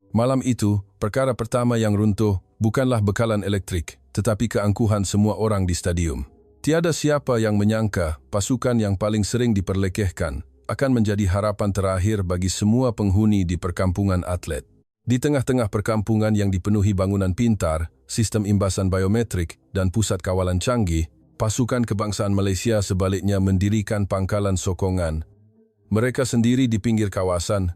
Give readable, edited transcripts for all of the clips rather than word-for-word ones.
Malam itu, perkara pertama yang runtuh bukanlah bekalan elektrik, tetapi keangkuhan semua orang di stadium. Tiada siapa yang menyangka pasukan yang paling sering diperlekehkan akan menjadi harapan terakhir bagi semua penghuni di perkampungan atlet. Di tengah-tengah perkampungan yang dipenuhi bangunan pintar, sistem imbasan biometrik, dan pusat kawalan canggih, pasukan kebangsaan Malaysia sebaliknya mendirikan pangkalan sokongan. Mereka sendiri di pinggir kawasan,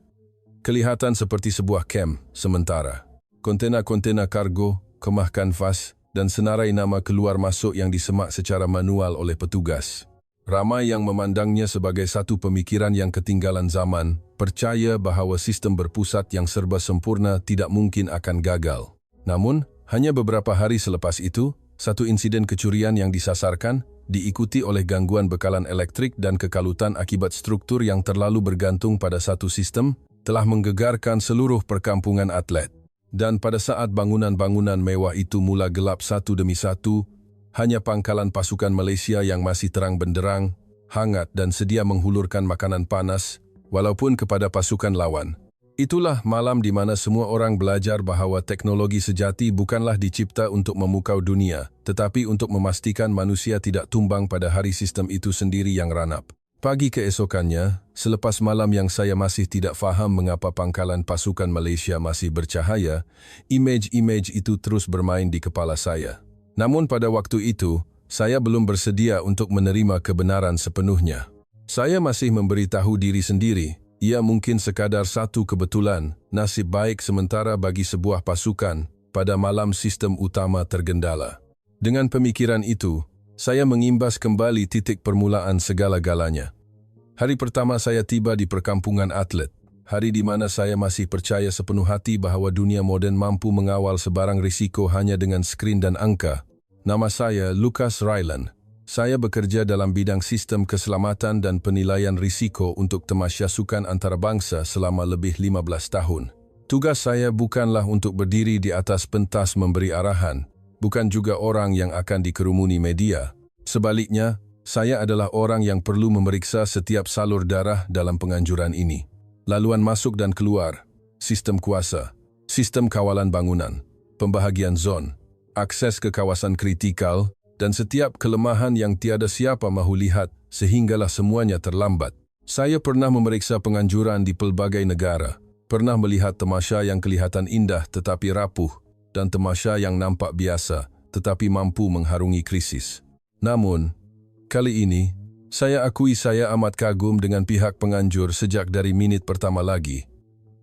kelihatan seperti sebuah kamp sementara. Kontena-kontena kargo, kemah kanvas, dan senarai nama keluar masuk yang disemak secara manual oleh petugas. Ramai yang memandangnya sebagai satu pemikiran yang ketinggalan zaman, percaya bahawa sistem berpusat yang serba sempurna tidak mungkin akan gagal. Namun, hanya beberapa hari selepas itu, satu insiden kecurian yang disasarkan, diikuti oleh gangguan bekalan elektrik dan kekalutan akibat struktur yang terlalu bergantung pada satu sistem, telah menggegarkan seluruh perkampungan atlet. Dan pada saat bangunan-bangunan mewah itu mula gelap satu demi satu, hanya pangkalan pasukan Malaysia yang masih terang benderang, hangat dan sedia menghulurkan makanan panas, walaupun kepada pasukan lawan. Itulah malam di mana semua orang belajar bahawa teknologi sejati bukanlah dicipta untuk memukau dunia, tetapi untuk memastikan manusia tidak tumbang pada hari sistem itu sendiri yang ranap. Pagi keesokannya, selepas malam yang saya masih tidak faham mengapa pangkalan pasukan Malaysia masih bercahaya, imej-imej itu terus bermain di kepala saya. Namun pada waktu itu, saya belum bersedia untuk menerima kebenaran sepenuhnya. Saya masih memberitahu diri sendiri, ia mungkin sekadar satu kebetulan, nasib baik sementara bagi sebuah pasukan pada malam sistem utama tergendala. Dengan pemikiran itu, saya mengimbas kembali titik permulaan segala-galanya. Hari pertama saya tiba di perkampungan atlet, hari di mana saya masih percaya sepenuh hati bahawa dunia moden mampu mengawal sebarang risiko hanya dengan skrin dan angka. Nama saya Lucas Ryland. Saya bekerja dalam bidang sistem keselamatan dan penilaian risiko untuk Temasyasukan Antarabangsa selama lebih 15 tahun. Tugas saya bukanlah untuk berdiri di atas pentas memberi arahan, bukan juga orang yang akan dikerumuni media. Sebaliknya, saya adalah orang yang perlu memeriksa setiap salur darah dalam penganjuran ini. Laluan masuk dan keluar, sistem kuasa, sistem kawalan bangunan, pembahagian zon, akses ke kawasan kritikal, dan setiap kelemahan yang tiada siapa mahu lihat sehinggalah semuanya terlambat. Saya pernah memeriksa penganjuran di pelbagai negara, pernah melihat tamasya yang kelihatan indah tetapi rapuh, dan tamasya yang nampak biasa tetapi mampu mengharungi krisis. Namun, kali ini, saya akui saya amat kagum dengan pihak penganjur sejak dari minit pertama lagi.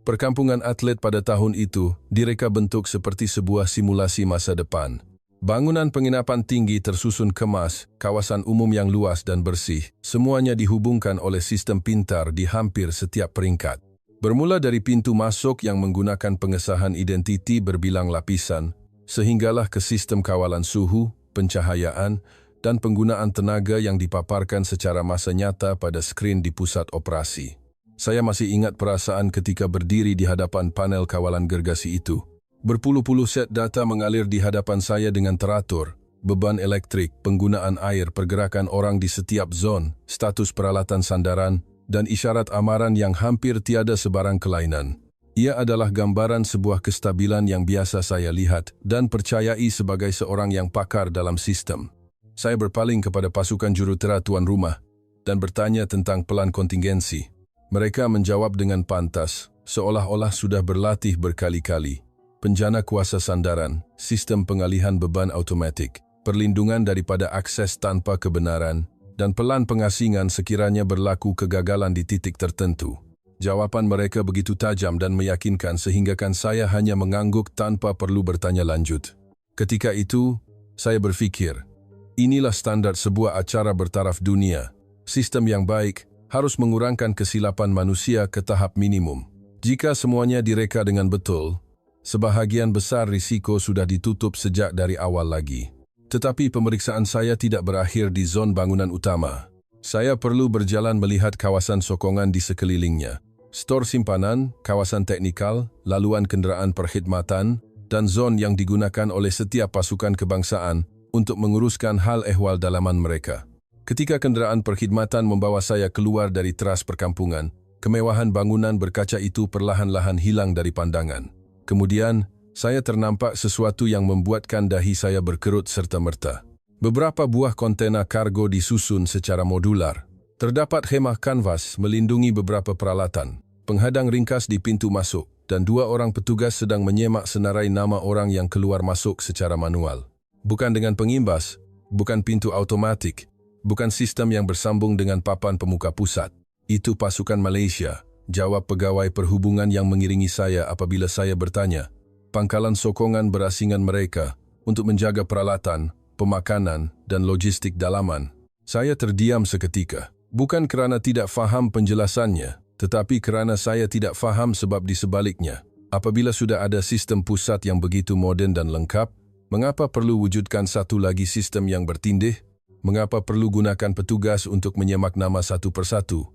Perkampungan atlet pada tahun itu direka bentuk seperti sebuah simulasi masa depan. Bangunan penginapan tinggi tersusun kemas, kawasan umum yang luas dan bersih, semuanya dihubungkan oleh sistem pintar di hampir setiap peringkat. Bermula dari pintu masuk yang menggunakan pengesahan identiti berbilang lapisan, sehinggalah ke sistem kawalan suhu, pencahayaan, dan penggunaan tenaga yang dipaparkan secara masa nyata pada skrin di pusat operasi. Saya masih ingat perasaan ketika berdiri di hadapan panel kawalan gergasi itu. Berpuluh-puluh set data mengalir di hadapan saya dengan teratur, beban elektrik, penggunaan air, pergerakan orang di setiap zon, status peralatan sandaran, dan isyarat amaran yang hampir tiada sebarang kelainan. Ia adalah gambaran sebuah kestabilan yang biasa saya lihat dan percayai sebagai seorang yang pakar dalam sistem. Saya berpaling kepada pasukan jurutera tuan rumah dan bertanya tentang pelan kontingensi. Mereka menjawab dengan pantas, seolah-olah sudah berlatih berkali-kali. Penjana kuasa sandaran, sistem pengalihan beban automatik, perlindungan daripada akses tanpa kebenaran, dan pelan pengasingan sekiranya berlaku kegagalan di titik tertentu. Jawapan mereka begitu tajam dan meyakinkan sehinggakan saya hanya mengangguk tanpa perlu bertanya lanjut. Ketika itu, saya berfikir, inilah standar sebuah acara bertaraf dunia. Sistem yang baik harus mengurangkan kesilapan manusia ke tahap minimum. Jika semuanya direka dengan betul, sebahagian besar risiko sudah ditutup sejak dari awal lagi. Tetapi pemeriksaan saya tidak berakhir di zon bangunan utama. Saya perlu berjalan melihat kawasan sokongan di sekelilingnya. Stor simpanan, kawasan teknikal, laluan kenderaan perkhidmatan, dan zon yang digunakan oleh setiap pasukan kebangsaan untuk menguruskan hal ehwal dalaman mereka. Ketika kenderaan perkhidmatan membawa saya keluar dari teras perkampungan, kemewahan bangunan berkaca itu perlahan-lahan hilang dari pandangan. Kemudian, saya ternampak sesuatu yang membuatkan dahi saya berkerut serta-merta. Beberapa buah kontena kargo disusun secara modular. Terdapat khemah kanvas melindungi beberapa peralatan, penghadang ringkas di pintu masuk, dan 2 orang petugas sedang menyemak senarai nama orang yang keluar masuk secara manual. Bukan dengan pengimbas, bukan pintu automatik, bukan sistem yang bersambung dengan papan pemuka pusat. Itu pasukan Malaysia, jawab pegawai perhubungan yang mengiringi saya apabila saya bertanya. Pangkalan sokongan berasingan mereka untuk menjaga peralatan, pemakanan, dan logistik dalaman. Saya terdiam seketika. Bukan kerana tidak faham penjelasannya, tetapi kerana saya tidak faham sebab di sebaliknya. Apabila sudah ada sistem pusat yang begitu moden dan lengkap, mengapa perlu wujudkan satu lagi sistem yang bertindih? Mengapa perlu gunakan petugas untuk menyemak nama satu persatu?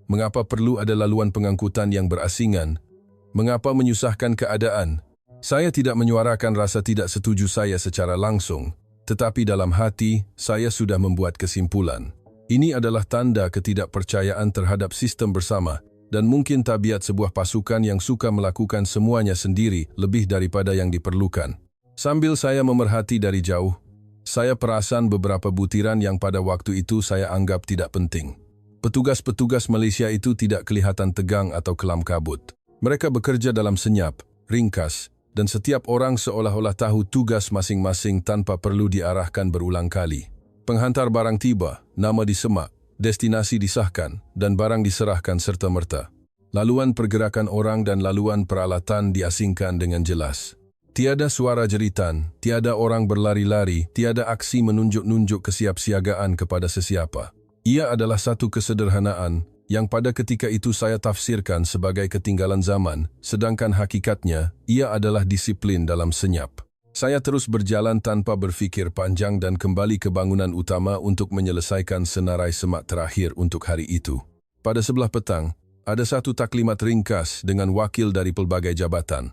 Mengapa perlu ada laluan pengangkutan yang berasingan? Mengapa menyusahkan keadaan? Saya tidak menyuarakan rasa tidak setuju saya secara langsung, tetapi dalam hati saya sudah membuat kesimpulan. Ini adalah tanda ketidakpercayaan terhadap sistem bersama dan mungkin tabiat sebuah pasukan yang suka melakukan semuanya sendiri lebih daripada yang diperlukan. Sambil saya memerhati dari jauh, saya perasan beberapa butiran yang pada waktu itu saya anggap tidak penting. Petugas-petugas Malaysia itu tidak kelihatan tegang atau kelam kabut. Mereka bekerja dalam senyap, ringkas, dan setiap orang seolah-olah tahu tugas masing-masing tanpa perlu diarahkan berulang kali. Penghantar barang tiba, nama disemak, destinasi disahkan, dan barang diserahkan serta-merta. Laluan pergerakan orang dan laluan peralatan diasingkan dengan jelas. Tiada suara jeritan, tiada orang berlari-lari, tiada aksi menunjuk-nunjuk kesiapsiagaan kepada sesiapa. Ia adalah satu kesederhanaan yang pada ketika itu saya tafsirkan sebagai ketinggalan zaman, sedangkan hakikatnya, ia adalah disiplin dalam senyap. Saya terus berjalan tanpa berfikir panjang dan kembali ke bangunan utama untuk menyelesaikan senarai semak terakhir untuk hari itu. Pada sebelah petang, ada satu taklimat ringkas dengan wakil dari pelbagai jabatan,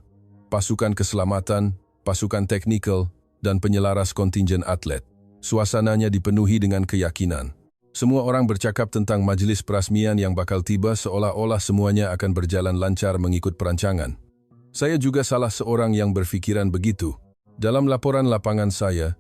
pasukan keselamatan, pasukan teknikal, dan penyelaras kontingen atlet. Suasananya dipenuhi dengan keyakinan. Semua orang bercakap tentang majlis perasmian yang bakal tiba seolah-olah semuanya akan berjalan lancar mengikut perancangan. Saya juga salah seorang yang berfikiran begitu. Dalam laporan lapangan saya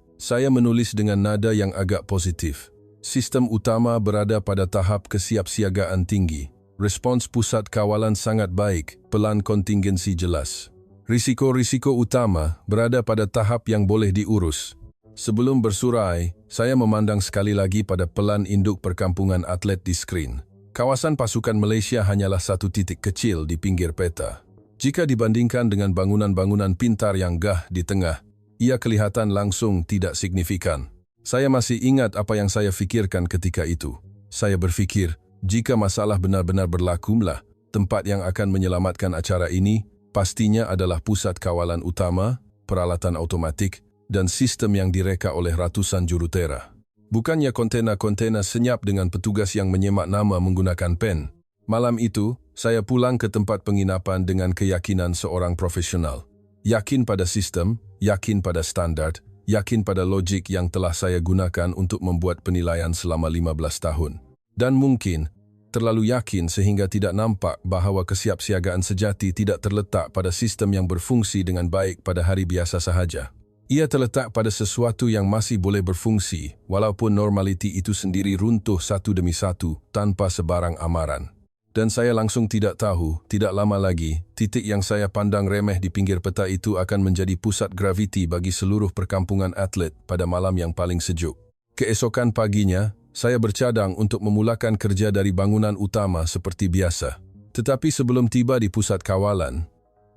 menulis dengan nada yang agak positif. Sistem utama berada pada tahap kesiapsiagaan tinggi. Respons pusat kawalan sangat baik, pelan kontingensi jelas. Risiko-risiko utama berada pada tahap yang boleh diurus. Sebelum bersurai, saya memandang sekali lagi pada pelan induk perkampungan atlet di skrin. Kawasan pasukan Malaysia hanyalah satu titik kecil di pinggir peta. Jika dibandingkan dengan bangunan-bangunan pintar yang gah di tengah, ia kelihatan langsung tidak signifikan. Saya masih ingat apa yang saya fikirkan ketika itu. Saya berfikir, jika masalah benar-benar berlakulah, tempat yang akan menyelamatkan acara ini pastinya adalah pusat kawalan utama, peralatan otomatik, dan sistem yang direka oleh ratusan jurutera. Bukannya kontena-kontena senyap dengan petugas yang menyemak nama menggunakan pen. Malam itu, saya pulang ke tempat penginapan dengan keyakinan seorang profesional. Yakin pada sistem, yakin pada standar, yakin pada logik yang telah saya gunakan untuk membuat penilaian selama 15 tahun. Dan mungkin, terlalu yakin sehingga tidak nampak bahawa kesiapsiagaan sejati tidak terletak pada sistem yang berfungsi dengan baik pada hari biasa sahaja. Ia terletak pada sesuatu yang masih boleh berfungsi, walaupun normaliti itu sendiri runtuh satu demi satu tanpa sebarang amaran. Dan saya langsung tidak tahu, tidak lama lagi, titik yang saya pandang remeh di pinggir peta itu akan menjadi pusat graviti bagi seluruh perkampungan atlet pada malam yang paling sejuk. Keesokan paginya, saya bercadang untuk memulakan kerja dari bangunan utama seperti biasa. Tetapi sebelum tiba di pusat kawalan,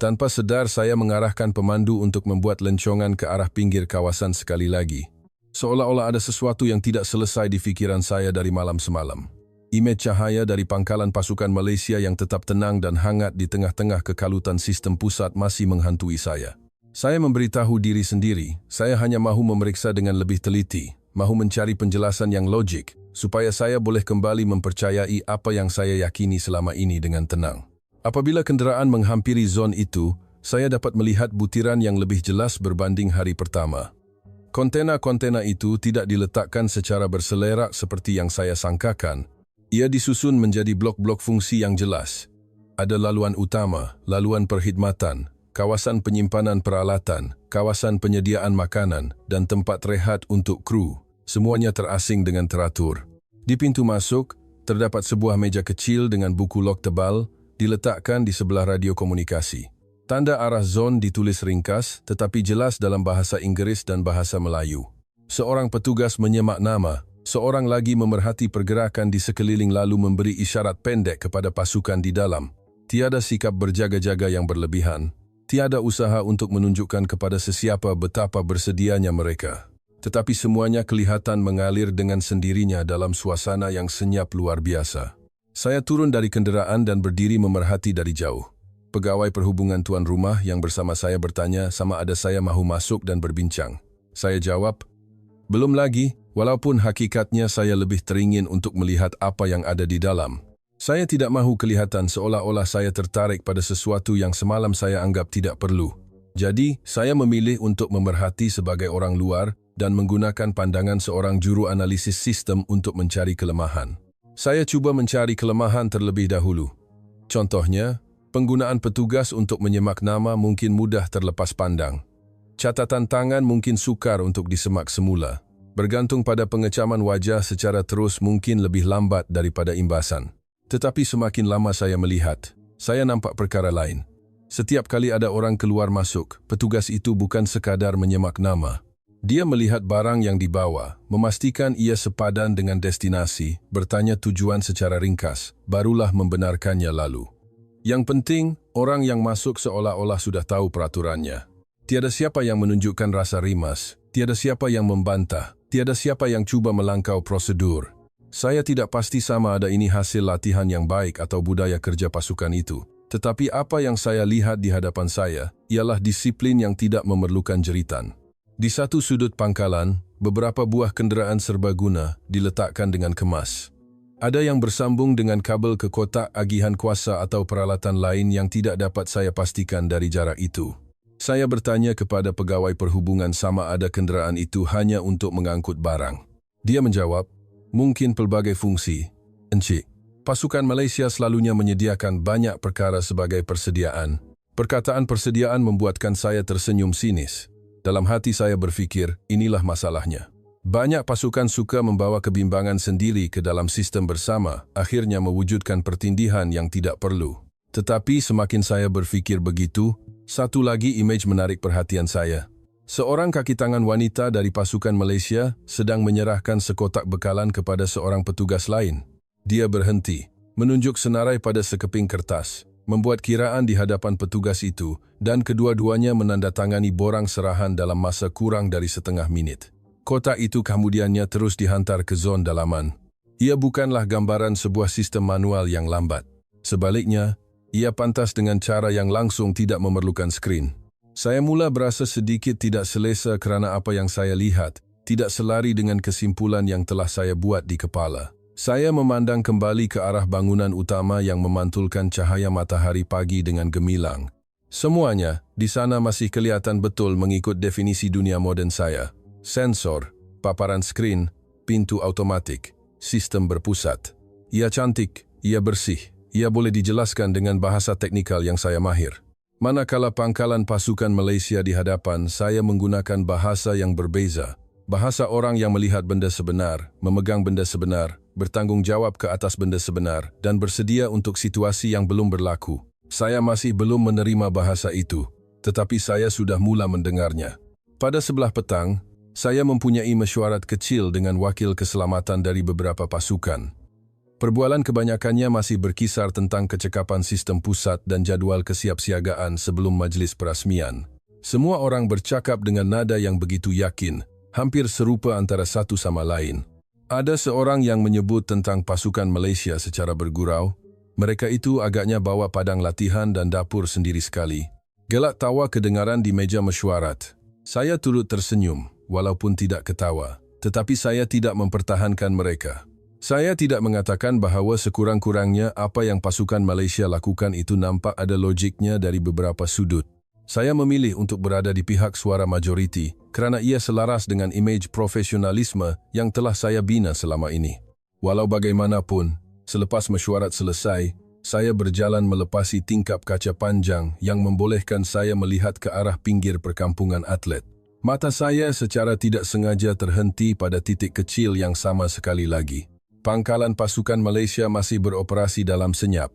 tanpa sedar saya mengarahkan pemandu untuk membuat lencongan ke arah pinggir kawasan sekali lagi. Seolah-olah ada sesuatu yang tidak selesai di fikiran saya dari malam semalam. Imej cahaya dari pangkalan pasukan Malaysia yang tetap tenang dan hangat di tengah-tengah kekalutan sistem pusat masih menghantui saya. Saya memberitahu diri sendiri, saya hanya mahu memeriksa dengan lebih teliti, mahu mencari penjelasan yang logik, supaya saya boleh kembali mempercayai apa yang saya yakini selama ini dengan tenang. Apabila kenderaan menghampiri zon itu, saya dapat melihat butiran yang lebih jelas berbanding hari pertama. Kontena-kontena itu tidak diletakkan secara berselerak seperti yang saya sangkakan. Ia disusun menjadi blok-blok fungsi yang jelas. Ada laluan utama, laluan perkhidmatan, kawasan penyimpanan peralatan, kawasan penyediaan makanan, dan tempat rehat untuk kru. Semuanya terasing dengan teratur. Di pintu masuk, terdapat sebuah meja kecil dengan buku log tebal diletakkan di sebelah radio komunikasi. Tanda arah zon ditulis ringkas tetapi jelas dalam bahasa Inggris dan bahasa Melayu. Seorang petugas menyemak nama, seorang lagi memerhati pergerakan di sekeliling lalu memberi isyarat pendek kepada pasukan di dalam. Tiada sikap berjaga-jaga yang berlebihan. Tiada usaha untuk menunjukkan kepada sesiapa betapa bersedianya mereka. Tetapi semuanya kelihatan mengalir dengan sendirinya dalam suasana yang senyap luar biasa. Saya turun dari kenderaan dan berdiri memerhati dari jauh. Pegawai perhubungan tuan rumah yang bersama saya bertanya sama ada saya mahu masuk dan berbincang. Saya jawab, belum lagi, walaupun hakikatnya saya lebih teringin untuk melihat apa yang ada di dalam. Saya tidak mahu kelihatan seolah-olah saya tertarik pada sesuatu yang semalam saya anggap tidak perlu. Jadi, saya memilih untuk memerhati sebagai orang luar dan menggunakan pandangan seorang juru analisis sistem untuk mencari kelemahan. Saya cuba mencari kelemahan terlebih dahulu. Contohnya, penggunaan petugas untuk menyemak nama mungkin mudah terlepas pandang. Catatan tangan mungkin sukar untuk disemak semula. Bergantung pada pengecaman wajah secara terus mungkin lebih lambat daripada imbasan. Tetapi semakin lama saya melihat, saya nampak perkara lain. Setiap kali ada orang keluar masuk, petugas itu bukan sekadar menyemak nama. Dia melihat barang yang dibawa, memastikan ia sepadan dengan destinasi, bertanya tujuan secara ringkas, barulah membenarkannya lalu. Yang penting, orang yang masuk seolah-olah sudah tahu peraturannya. Tiada siapa yang menunjukkan rasa rimas, tiada siapa yang membantah, tiada siapa yang cuba melangkau prosedur. Saya tidak pasti sama ada ini hasil latihan yang baik atau budaya kerja pasukan itu. Tetapi apa yang saya lihat di hadapan saya ialah disiplin yang tidak memerlukan jeritan. Di satu sudut pangkalan, beberapa buah kenderaan serbaguna diletakkan dengan kemas. Ada yang bersambung dengan kabel ke kotak agihan kuasa atau peralatan lain yang tidak dapat saya pastikan dari jarak itu. Saya bertanya kepada pegawai perhubungan sama ada kenderaan itu hanya untuk mengangkut barang. Dia menjawab, mungkin pelbagai fungsi. Encik, pasukan Malaysia selalunya menyediakan banyak perkara sebagai persediaan. Perkataan persediaan membuatkan saya tersenyum sinis. Dalam hati saya berfikir, inilah masalahnya. Banyak pasukan suka membawa kebimbangan sendiri ke dalam sistem bersama, akhirnya mewujudkan pertindihan yang tidak perlu. Tetapi semakin saya berfikir begitu, satu lagi imej menarik perhatian saya. Seorang kaki tangan wanita dari pasukan Malaysia sedang menyerahkan sekotak bekalan kepada seorang petugas lain. Dia berhenti, menunjuk senarai pada sekeping kertas, membuat kiraan di hadapan petugas itu, dan kedua-duanya menandatangani borang serahan dalam masa kurang dari setengah minit. Kotak itu kemudiannya terus dihantar ke zon dalaman. Ia bukanlah gambaran sebuah sistem manual yang lambat. Sebaliknya, ia pantas dengan cara yang langsung tidak memerlukan skrin. Saya mula berasa sedikit tidak selesa kerana apa yang saya lihat tidak selari dengan kesimpulan yang telah saya buat di kepala. Saya memandang kembali ke arah bangunan utama yang memantulkan cahaya matahari pagi dengan gemilang. Semuanya di sana masih kelihatan betul mengikut definisi dunia moden saya. Sensor, paparan skrin, pintu automatik, sistem berpusat. Ia cantik, ia bersih, ia boleh dijelaskan dengan bahasa teknikal yang saya mahir. Manakala pangkalan pasukan Malaysia di hadapan, saya menggunakan bahasa yang berbeza. Bahasa orang yang melihat benda sebenar, memegang benda sebenar, bertanggung jawab ke atas benda sebenar, dan bersedia untuk situasi yang belum berlaku. Saya masih belum menerima bahasa itu, tetapi saya sudah mula mendengarnya. Pada sebelah petang, saya mempunyai mesyuarat kecil dengan wakil keselamatan dari beberapa pasukan. Perbualan kebanyakannya masih berkisar tentang kecekapan sistem pusat dan jadual kesiapsiagaan sebelum majlis perasmian. Semua orang bercakap dengan nada yang begitu yakin, hampir serupa antara satu sama lain. Ada seorang yang menyebut tentang pasukan Malaysia secara bergurau. Mereka itu agaknya bawa padang latihan dan dapur sendiri sekali. Gelak tawa kedengaran di meja mesyuarat. Saya turut tersenyum, walaupun tidak ketawa. Tetapi saya tidak mempertahankan mereka. Saya tidak mengatakan bahawa sekurang-kurangnya apa yang pasukan Malaysia lakukan itu nampak ada logiknya dari beberapa sudut. Saya memilih untuk berada di pihak suara majoriti kerana ia selaras dengan imej profesionalisme yang telah saya bina selama ini. Walau bagaimanapun, selepas mesyuarat selesai, Saya berjalan melepasi tingkap kaca panjang yang membolehkan saya melihat ke arah pinggir perkampungan atlet. Mata saya secara tidak sengaja terhenti pada titik kecil yang sama sekali lagi. Pangkalan pasukan Malaysia masih beroperasi dalam senyap.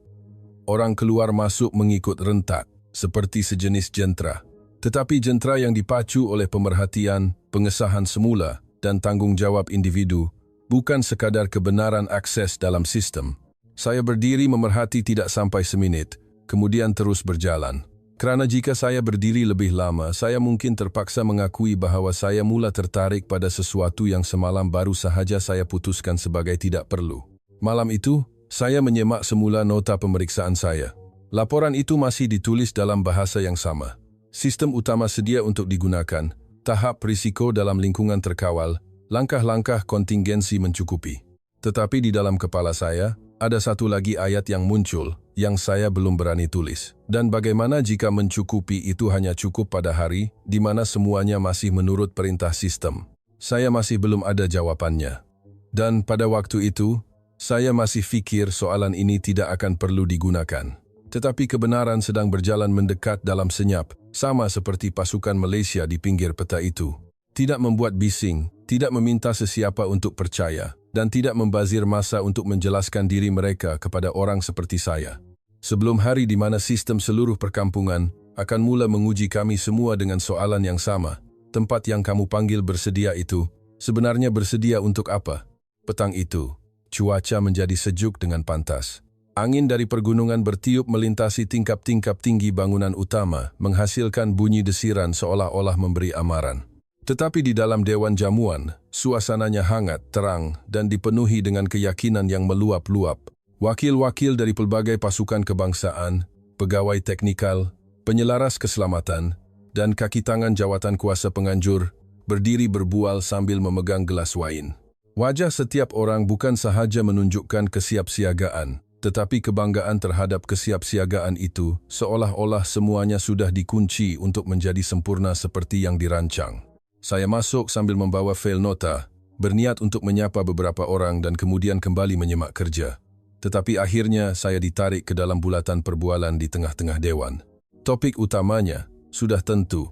Orang keluar masuk mengikut rentak, seperti sejenis jentera. Tetapi jentera yang dipacu oleh pemerhatian, pengesahan semula, dan tanggungjawab individu, bukan sekadar kebenaran akses dalam sistem. Saya berdiri memerhati tidak sampai seminit, kemudian terus berjalan. Kerana jika saya berdiri lebih lama, saya mungkin terpaksa mengakui bahawa saya mula tertarik pada sesuatu yang semalam baru sahaja saya putuskan sebagai tidak perlu. Malam itu, saya menyemak semula nota pemeriksaan saya. Laporan itu masih ditulis dalam bahasa yang sama. Sistem utama sedia untuk digunakan, tahap risiko dalam lingkungan terkawal, langkah-langkah kontingensi mencukupi. Tetapi di dalam kepala saya, ada satu lagi ayat yang muncul, yang saya belum berani tulis. Dan bagaimana jika mencukupi itu hanya cukup pada hari, di mana semuanya masih menurut perintah sistem? Saya masih belum ada jawabannya. Dan pada waktu itu, saya masih fikir soalan ini tidak akan perlu digunakan. Tetapi kebenaran sedang berjalan mendekat dalam senyap, sama seperti pasukan Malaysia di pinggir peta itu. Tidak membuat bising, tidak meminta sesiapa untuk percaya, dan tidak membazir masa untuk menjelaskan diri mereka kepada orang seperti saya. Sebelum hari di mana sistem seluruh perkampungan akan mula menguji kami semua dengan soalan yang sama, tempat yang kamu panggil bersedia itu, sebenarnya bersedia untuk apa? Petang itu, cuaca menjadi sejuk dengan pantas. Angin dari pergunungan bertiup melintasi tingkap-tingkap tinggi bangunan utama, menghasilkan bunyi desiran seolah-olah memberi amaran. Tetapi di dalam dewan jamuan, suasananya hangat, terang, dan dipenuhi dengan keyakinan yang meluap-luap. Wakil-wakil dari pelbagai pasukan kebangsaan, pegawai teknikal, penyelaras keselamatan, dan kaki tangan jawatan kuasa penganjur berdiri berbual sambil memegang gelas wain. Wajah setiap orang bukan sahaja menunjukkan kesiapsiagaan, tetapi kebanggaan terhadap kesiapsiagaan itu seolah-olah semuanya sudah dikunci untuk menjadi sempurna seperti yang dirancang. Saya masuk sambil membawa fail nota, berniat untuk menyapa beberapa orang dan kemudian kembali menyemak kerja. Tetapi akhirnya saya ditarik ke dalam bulatan perbualan di tengah-tengah dewan. Topik utamanya, sudah tentu,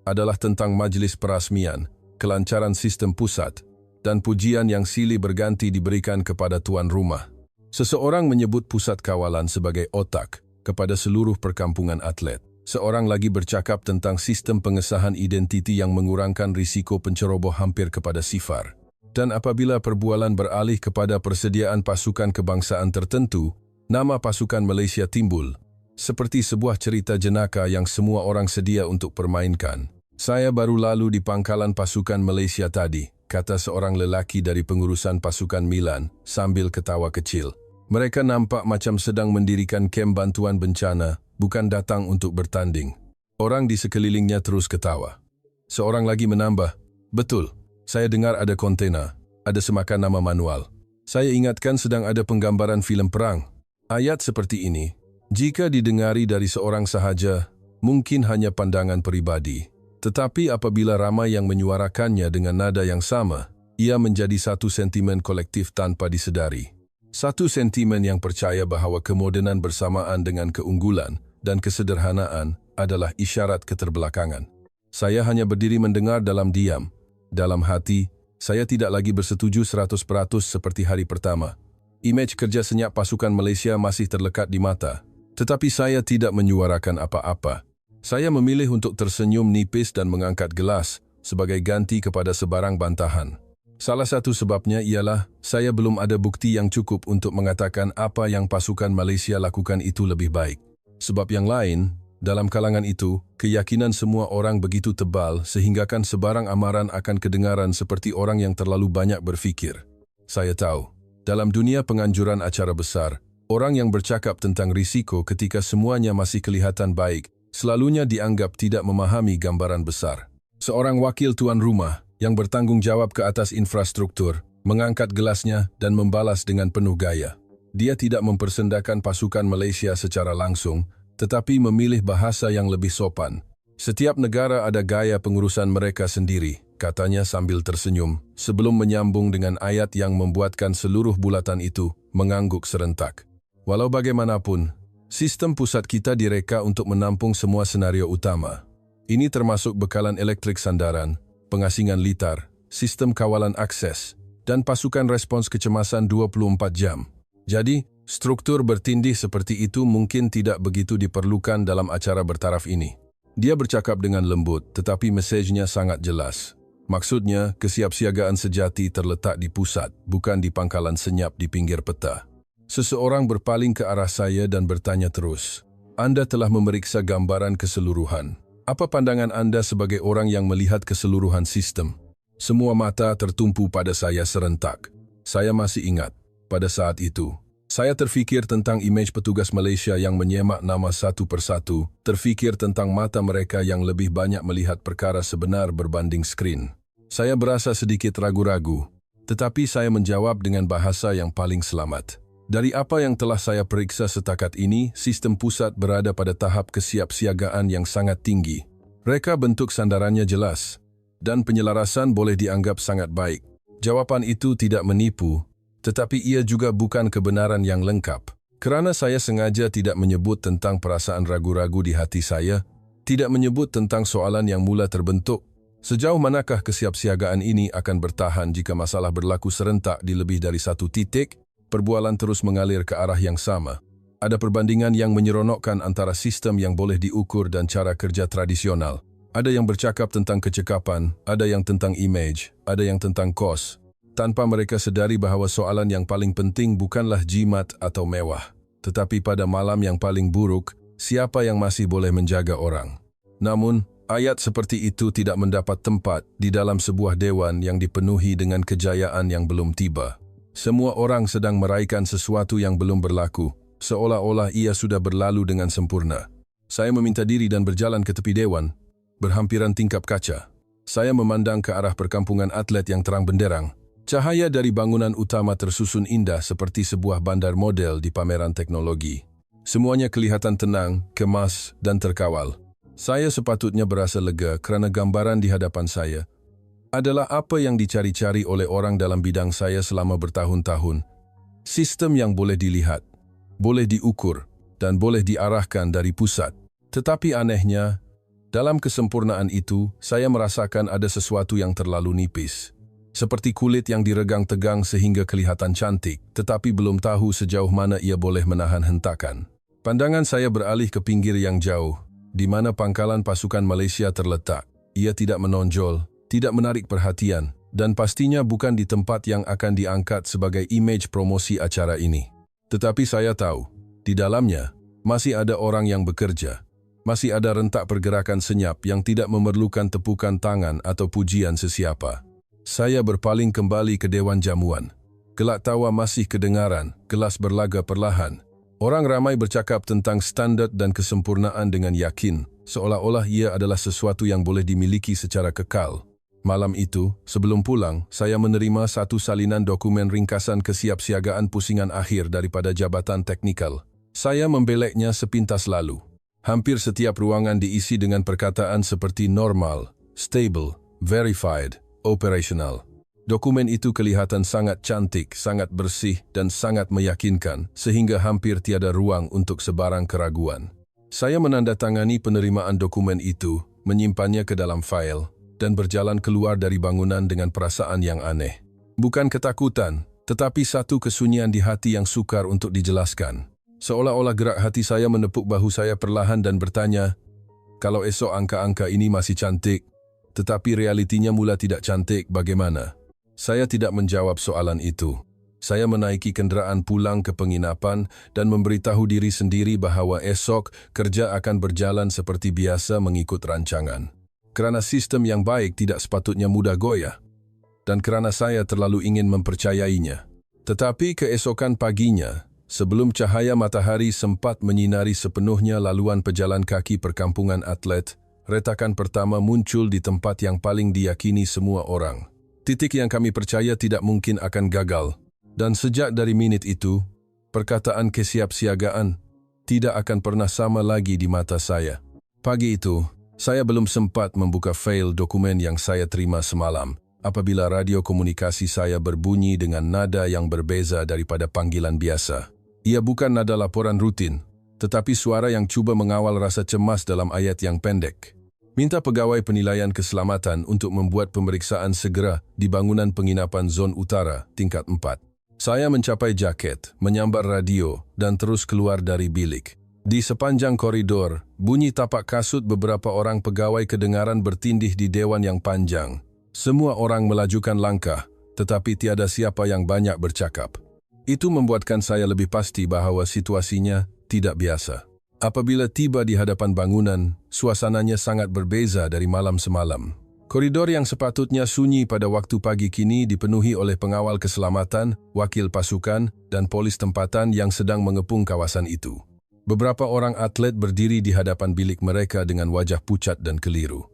adalah tentang majlis perasmian, kelancaran sistem pusat, dan pujian yang silih berganti diberikan kepada tuan rumah. Seseorang menyebut pusat kawalan sebagai otak kepada seluruh perkampungan atlet. Seorang lagi bercakap tentang sistem pengesahan identiti yang mengurangkan risiko penceroboh hampir kepada sifar. Dan apabila perbualan beralih kepada persediaan pasukan kebangsaan tertentu, nama pasukan Malaysia timbul, seperti sebuah cerita jenaka yang semua orang sedia untuk permainkan. Saya baru lalu di pangkalan pasukan Malaysia tadi, kata seorang lelaki dari pengurusan pasukan Milan sambil ketawa kecil. Mereka nampak macam sedang mendirikan kem bantuan bencana, bukan datang untuk bertanding. Orang di sekelilingnya terus ketawa. Seorang lagi menambah, betul, saya dengar ada kontena, ada semakan nama manual. Saya ingatkan sedang ada penggambaran filem perang. Ayat seperti ini, jika didengari dari seorang sahaja, mungkin hanya pandangan pribadi. Tetapi apabila ramai yang menyuarakannya dengan nada yang sama, ia menjadi satu sentimen kolektif tanpa disedari. Satu sentimen yang percaya bahawa kemodenan bersamaan dengan keunggulan dan kesederhanaan adalah isyarat keterbelakangan. Saya hanya berdiri mendengar dalam diam. Dalam hati, saya tidak lagi bersetuju 100% seperti hari pertama. Imej kerja senyap pasukan Malaysia masih terlekat di mata. Tetapi saya tidak menyuarakan apa-apa. Saya memilih untuk tersenyum nipis dan mengangkat gelas sebagai ganti kepada sebarang bantahan. Salah satu sebabnya ialah saya belum ada bukti yang cukup untuk mengatakan apa yang pasukan Malaysia lakukan itu lebih baik. Sebab yang lain, dalam kalangan itu, keyakinan semua orang begitu tebal sehinggakan sebarang amaran akan kedengaran seperti orang yang terlalu banyak berfikir. Saya tahu, dalam dunia penganjuran acara besar, orang yang bercakap tentang risiko ketika semuanya masih kelihatan baik, selalunya dianggap tidak memahami gambaran besar. Seorang wakil tuan rumah yang bertanggung jawab ke atas infrastruktur, mengangkat gelasnya dan membalas dengan penuh gaya. Dia tidak mempersendakan pasukan Malaysia secara langsung, tetapi memilih bahasa yang lebih sopan. Setiap negara ada gaya pengurusan mereka sendiri, katanya sambil tersenyum, sebelum menyambung dengan ayat yang membuatkan seluruh bulatan itu mengangguk serentak. Walau bagaimanapun, sistem pusat kita direka untuk menampung semua senario utama. Ini termasuk bekalan elektrik sandaran, pengasingan litar, sistem kawalan akses, dan pasukan respons kecemasan 24 jam. Jadi, struktur bertindih seperti itu mungkin tidak begitu diperlukan dalam acara bertaraf ini. Dia bercakap dengan lembut, tetapi mesejnya sangat jelas. Maksudnya, kesiapsiagaan sejati terletak di pusat, bukan di pangkalan senyap di pinggir peta. Seseorang berpaling ke arah saya dan bertanya terus, "Anda telah memeriksa gambaran keseluruhan. Apa pandangan Anda sebagai orang yang melihat keseluruhan sistem?" Semua mata tertumpu pada saya serentak. Saya masih ingat, pada saat itu, saya terfikir tentang imej petugas Malaysia yang menyemak nama satu persatu, terfikir tentang mata mereka yang lebih banyak melihat perkara sebenar berbanding skrin. Saya berasa sedikit ragu-ragu, tetapi saya menjawab dengan bahasa yang paling selamat. Dari apa yang telah saya periksa setakat ini, sistem pusat berada pada tahap kesiapsiagaan yang sangat tinggi. Reka bentuk sandarannya jelas, dan penyelarasan boleh dianggap sangat baik. Jawaban itu tidak menipu, tetapi ia juga bukan kebenaran yang lengkap. Kerana saya sengaja tidak menyebut tentang perasaan ragu-ragu di hati saya, tidak menyebut tentang soalan yang mula terbentuk, sejauh manakah kesiapsiagaan ini akan bertahan jika masalah berlaku serentak di lebih dari satu titik, perbualan terus mengalir ke arah yang sama. Ada perbandingan yang menyeronokkan antara sistem yang boleh diukur dan cara kerja tradisional. Ada yang bercakap tentang kecekapan, ada yang tentang imej, ada yang tentang kos, tanpa mereka sedari bahawa soalan yang paling penting bukanlah jimat atau mewah, tetapi pada malam yang paling buruk, siapa yang masih boleh menjaga orang. Namun, ayat seperti itu tidak mendapat tempat di dalam sebuah dewan yang dipenuhi dengan kejayaan yang belum tiba. Semua orang sedang meraihkan sesuatu yang belum berlaku, seolah-olah ia sudah berlalu dengan sempurna. Saya meminta diri dan berjalan ke tepi dewan, berhampiran tingkap kaca. Saya memandang ke arah perkampungan atlet yang terang benderang. Cahaya dari bangunan utama tersusun indah seperti sebuah bandar model di pameran teknologi. Semuanya kelihatan tenang, kemas, dan terkawal. Saya sepatutnya berasa lega kerana gambaran di hadapan saya adalah apa yang dicari-cari oleh orang dalam bidang saya selama bertahun-tahun. Sistem yang boleh dilihat, boleh diukur, dan boleh diarahkan dari pusat. Tetapi anehnya, dalam kesempurnaan itu, saya merasakan ada sesuatu yang terlalu nipis. Seperti kulit yang diregang tegang sehingga kelihatan cantik, tetapi belum tahu sejauh mana ia boleh menahan hentakan. Pandangan saya beralih ke pinggir yang jauh, di mana pangkalan pasukan Malaysia terletak. Ia tidak menonjol, tidak menarik perhatian, dan pastinya bukan di tempat yang akan diangkat sebagai imej promosi acara ini. Tetapi saya tahu, di dalamnya masih ada orang yang bekerja. Masih ada rentak pergerakan senyap yang tidak memerlukan tepukan tangan atau pujian sesiapa. Saya berpaling kembali ke dewan jamuan. Gelak tawa masih kedengaran, kelas berlaga perlahan. Orang ramai bercakap tentang standard dan kesempurnaan dengan yakin, seolah-olah ia adalah sesuatu yang boleh dimiliki secara kekal. Malam itu, sebelum pulang, saya menerima satu salinan dokumen ringkasan kesiapsiagaan pusingan akhir daripada Jabatan Teknikal. Saya membeleknya sepintas lalu. Hampir setiap ruangan diisi dengan perkataan seperti normal, stable, verified, operational. Dokumen itu kelihatan sangat cantik, sangat bersih, dan sangat meyakinkan, sehingga hampir tiada ruang untuk sebarang keraguan. Saya menandatangani penerimaan dokumen itu, menyimpannya ke dalam fail, dan berjalan keluar dari bangunan dengan perasaan yang aneh. Bukan ketakutan, tetapi satu kesunyian di hati yang sukar untuk dijelaskan. Seolah-olah gerak hati saya menepuk bahu saya perlahan dan bertanya, kalau esok angka-angka ini masih cantik, tetapi realitinya mula tidak cantik, bagaimana? Saya tidak menjawab soalan itu. Saya menaiki kenderaan pulang ke penginapan dan memberitahu diri sendiri bahawa esok kerja akan berjalan seperti biasa mengikut rancangan. Kerana sistem yang baik tidak sepatutnya mudah goyah, dan kerana saya terlalu ingin mempercayainya. Tetapi keesokan paginya, sebelum cahaya matahari sempat menyinari sepenuhnya laluan pejalan kaki perkampungan atlet, retakan pertama muncul di tempat yang paling diyakini semua orang. Titik yang kami percaya tidak mungkin akan gagal. Dan sejak dari minit itu, perkataan kesiapsiagaan tidak akan pernah sama lagi di mata saya. Pagi itu, saya belum sempat membuka fail dokumen yang saya terima semalam, apabila radio komunikasi saya berbunyi dengan nada yang berbeza daripada panggilan biasa. Ia bukan nada laporan rutin, tetapi suara yang cuba mengawal rasa cemas dalam ayat yang pendek. Minta pegawai penilaian keselamatan untuk membuat pemeriksaan segera di bangunan penginapan Zon Utara, tingkat 4. Saya mencapai jaket, menyambar radio, dan terus keluar dari bilik. Di sepanjang koridor, bunyi tapak kasut beberapa orang pegawai kedengaran bertindih di dewan yang panjang. Semua orang melajukan langkah, tetapi tiada siapa yang banyak bercakap. Itu membuatkan saya lebih pasti bahwa situasinya tidak biasa. Apabila tiba di hadapan bangunan, suasananya sangat berbeza dari malam semalam. Koridor yang sepatutnya sunyi pada waktu pagi kini dipenuhi oleh pengawal keselamatan, wakil pasukan, dan polis tempatan yang sedang mengepung kawasan itu. Beberapa orang atlet berdiri di hadapan bilik mereka dengan wajah pucat dan keliru.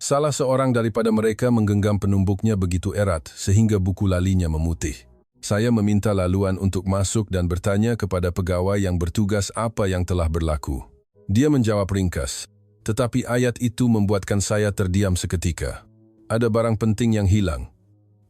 Salah seorang daripada mereka menggenggam penumbuknya begitu erat sehingga buku lalinya memutih. Saya meminta laluan untuk masuk dan bertanya kepada pegawai yang bertugas apa yang telah berlaku. Dia menjawab ringkas, tetapi ayat itu membuatkan saya terdiam seketika. Ada barang penting yang hilang.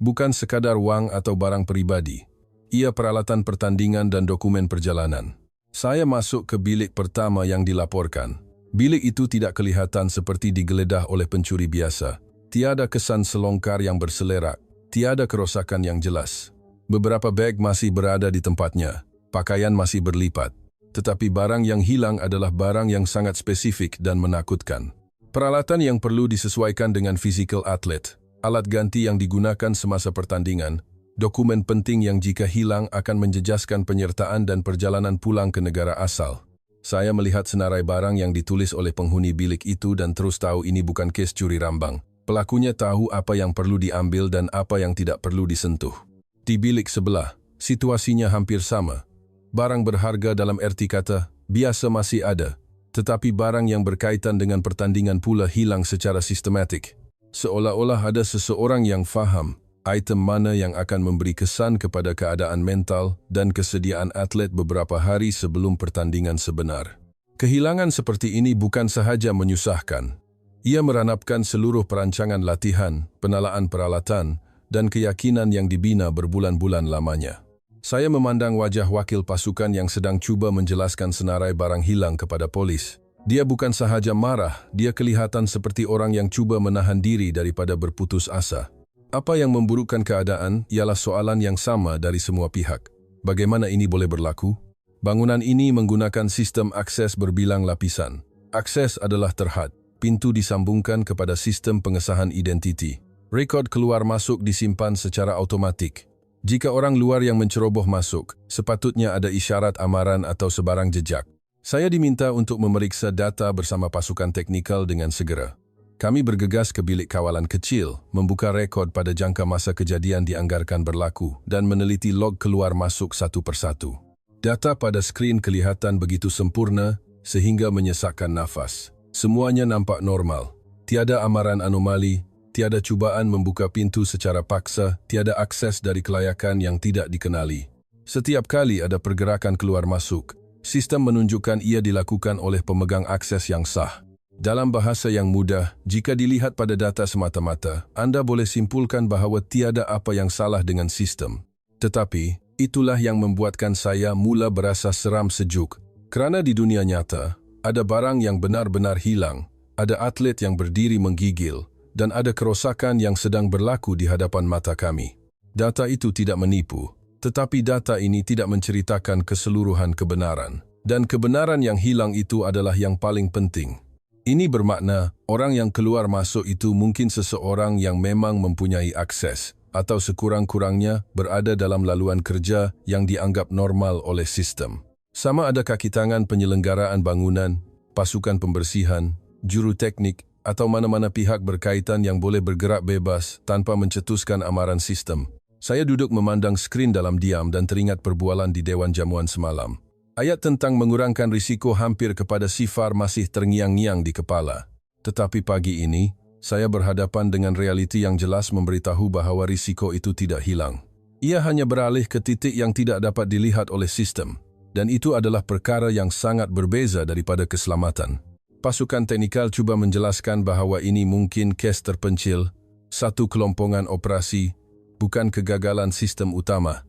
Bukan sekadar wang atau barang pribadi. Ia peralatan pertandingan dan dokumen perjalanan. Saya masuk ke bilik pertama yang dilaporkan. Bilik itu tidak kelihatan seperti digeledah oleh pencuri biasa. Tiada kesan selongkar yang berselerak. Tiada kerosakan yang jelas. Beberapa beg masih berada di tempatnya, pakaian masih berlipat, tetapi barang yang hilang adalah barang yang sangat spesifik dan menakutkan. Peralatan yang perlu disesuaikan dengan fisikal atlet, alat ganti yang digunakan semasa pertandingan, dokumen penting yang jika hilang akan menjejaskan penyertaan dan perjalanan pulang ke negara asal. Saya melihat senarai barang yang ditulis oleh penghuni bilik itu dan terus tahu ini bukan kes curi rambang. Pelakunya tahu apa yang perlu diambil dan apa yang tidak perlu disentuh. Di bilik sebelah, situasinya hampir sama. Barang berharga dalam erti kata, biasa masih ada, tetapi barang yang berkaitan dengan pertandingan pula hilang secara sistematik. Seolah-olah ada seseorang yang faham item mana yang akan memberi kesan kepada keadaan mental dan kesediaan atlet beberapa hari sebelum pertandingan sebenar. Kehilangan seperti ini bukan sahaja menyusahkan. Ia meranapkan seluruh perancangan latihan, penalaan peralatan, dan keyakinan yang dibina berbulan-bulan lamanya. Saya memandang wajah wakil pasukan yang sedang cuba menjelaskan senarai barang hilang kepada polis. Dia bukan sahaja marah, dia kelihatan seperti orang yang cuba menahan diri daripada berputus asa. Apa yang memburukkan keadaan ialah soalan yang sama dari semua pihak. Bagaimana ini boleh berlaku? Bangunan ini menggunakan sistem akses berbilang lapisan. Akses adalah terhad. Pintu disambungkan kepada sistem pengesahan identiti. Rekod keluar masuk disimpan secara automatik. Jika orang luar yang menceroboh masuk, sepatutnya ada isyarat amaran atau sebarang jejak. Saya diminta untuk memeriksa data bersama pasukan teknikal dengan segera. Kami bergegas ke bilik kawalan kecil, membuka rekod pada jangka masa kejadian dianggarkan berlaku, dan meneliti log keluar masuk satu persatu. Data pada skrin kelihatan begitu sempurna sehingga menyesakkan nafas. Semuanya nampak normal. Tiada amaran anomali, tiada cubaan membuka pintu secara paksa, tiada akses dari kelayakan yang tidak dikenali. Setiap kali ada pergerakan keluar masuk, sistem menunjukkan ia dilakukan oleh pemegang akses yang sah. Dalam bahasa yang mudah, jika dilihat pada data semata-mata, Anda boleh simpulkan bahawa tiada apa yang salah dengan sistem. Tetapi, itulah yang membuatkan saya mula berasa seram sejuk. Kerana di dunia nyata, ada barang yang benar-benar hilang, ada atlet yang berdiri menggigil, dan ada kerosakan yang sedang berlaku di hadapan mata kami. Data itu tidak menipu, tetapi data ini tidak menceritakan keseluruhan kebenaran. Dan kebenaran yang hilang itu adalah yang paling penting. Ini bermakna, orang yang keluar masuk itu mungkin seseorang yang memang mempunyai akses, atau sekurang-kurangnya berada dalam laluan kerja yang dianggap normal oleh sistem. Sama ada kaki tangan penyelenggaraan bangunan, pasukan pembersihan, juru teknik, atau mana-mana pihak berkaitan yang boleh bergerak bebas tanpa mencetuskan amaran sistem. Saya duduk memandang skrin dalam diam dan teringat perbualan di Dewan Jamuan semalam. Ayat tentang mengurangkan risiko hampir kepada sifar masih terngiang-ngiang di kepala. Tetapi pagi ini, saya berhadapan dengan realiti yang jelas memberitahu bahawa risiko itu tidak hilang. Ia hanya beralih ke titik yang tidak dapat dilihat oleh sistem. Dan itu adalah perkara yang sangat berbeza daripada keselamatan. Pasukan teknikal cuba menjelaskan bahawa ini mungkin kes terpencil, satu kelompongan operasi, bukan kegagalan sistem utama.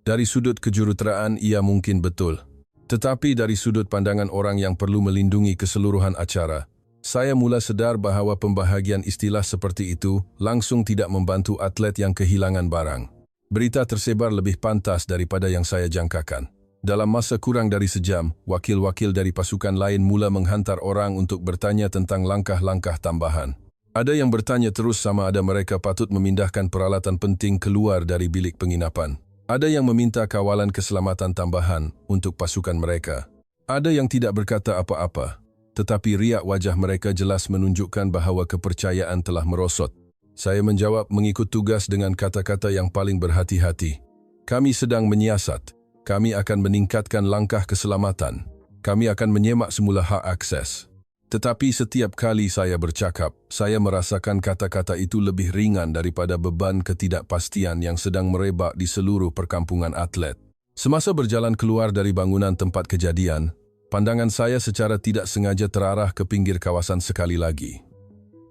Dari sudut kejuruteraan ia mungkin betul. Tetapi dari sudut pandangan orang yang perlu melindungi keseluruhan acara, saya mula sadar bahawa pembahagian istilah seperti itu langsung tidak membantu atlet yang kehilangan barang. Berita tersebar lebih pantas daripada yang saya jangkakan. Dalam masa kurang dari sejam, wakil-wakil dari pasukan lain mula menghantar orang untuk bertanya tentang langkah-langkah tambahan. Ada yang bertanya terus sama ada mereka patut memindahkan peralatan penting keluar dari bilik penginapan. Ada yang meminta kawalan keselamatan tambahan untuk pasukan mereka. Ada yang tidak berkata apa-apa, tetapi riak wajah mereka jelas menunjukkan bahawa kepercayaan telah merosot. Saya menjawab mengikut tugas dengan kata-kata yang paling berhati-hati. Kami sedang menyiasat. Kami akan meningkatkan langkah keselamatan. Kami akan menyemak semula hak akses. Tetapi setiap kali saya bercakap, saya merasakan kata-kata itu lebih ringan daripada beban ketidakpastian yang sedang merebak di seluruh perkampungan atlet. Semasa berjalan keluar dari bangunan tempat kejadian, pandangan saya secara tidak sengaja terarah ke pinggir kawasan sekali lagi.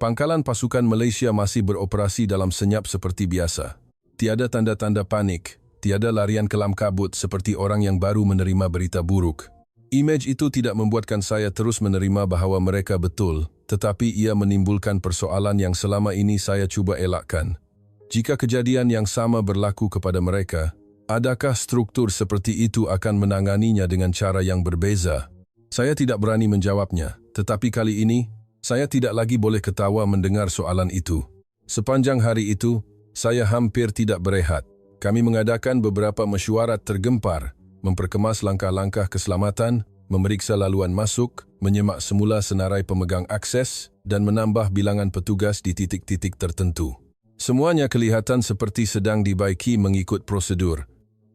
Pangkalan pasukan Malaysia masih beroperasi dalam senyap seperti biasa. Tiada tanda-tanda panik, tiada larian kelam kabut seperti orang yang baru menerima berita buruk. Imej itu tidak membuatkan saya terus menerima bahawa mereka betul, tetapi ia menimbulkan persoalan yang selama ini saya cuba elakkan. Jika kejadian yang sama berlaku kepada mereka, adakah struktur seperti itu akan menanganinya dengan cara yang berbeza? Saya tidak berani menjawabnya, tetapi kali ini, saya tidak lagi boleh ketawa mendengar soalan itu. Sepanjang hari itu, saya hampir tidak berehat. Kami mengadakan beberapa mesyuarat tergempar, memperkemas langkah-langkah keselamatan, memeriksa laluan masuk, menyemak semula senarai pemegang akses, dan menambah bilangan petugas di titik-titik tertentu. Semuanya kelihatan seperti sedang dibaiki mengikut prosedur.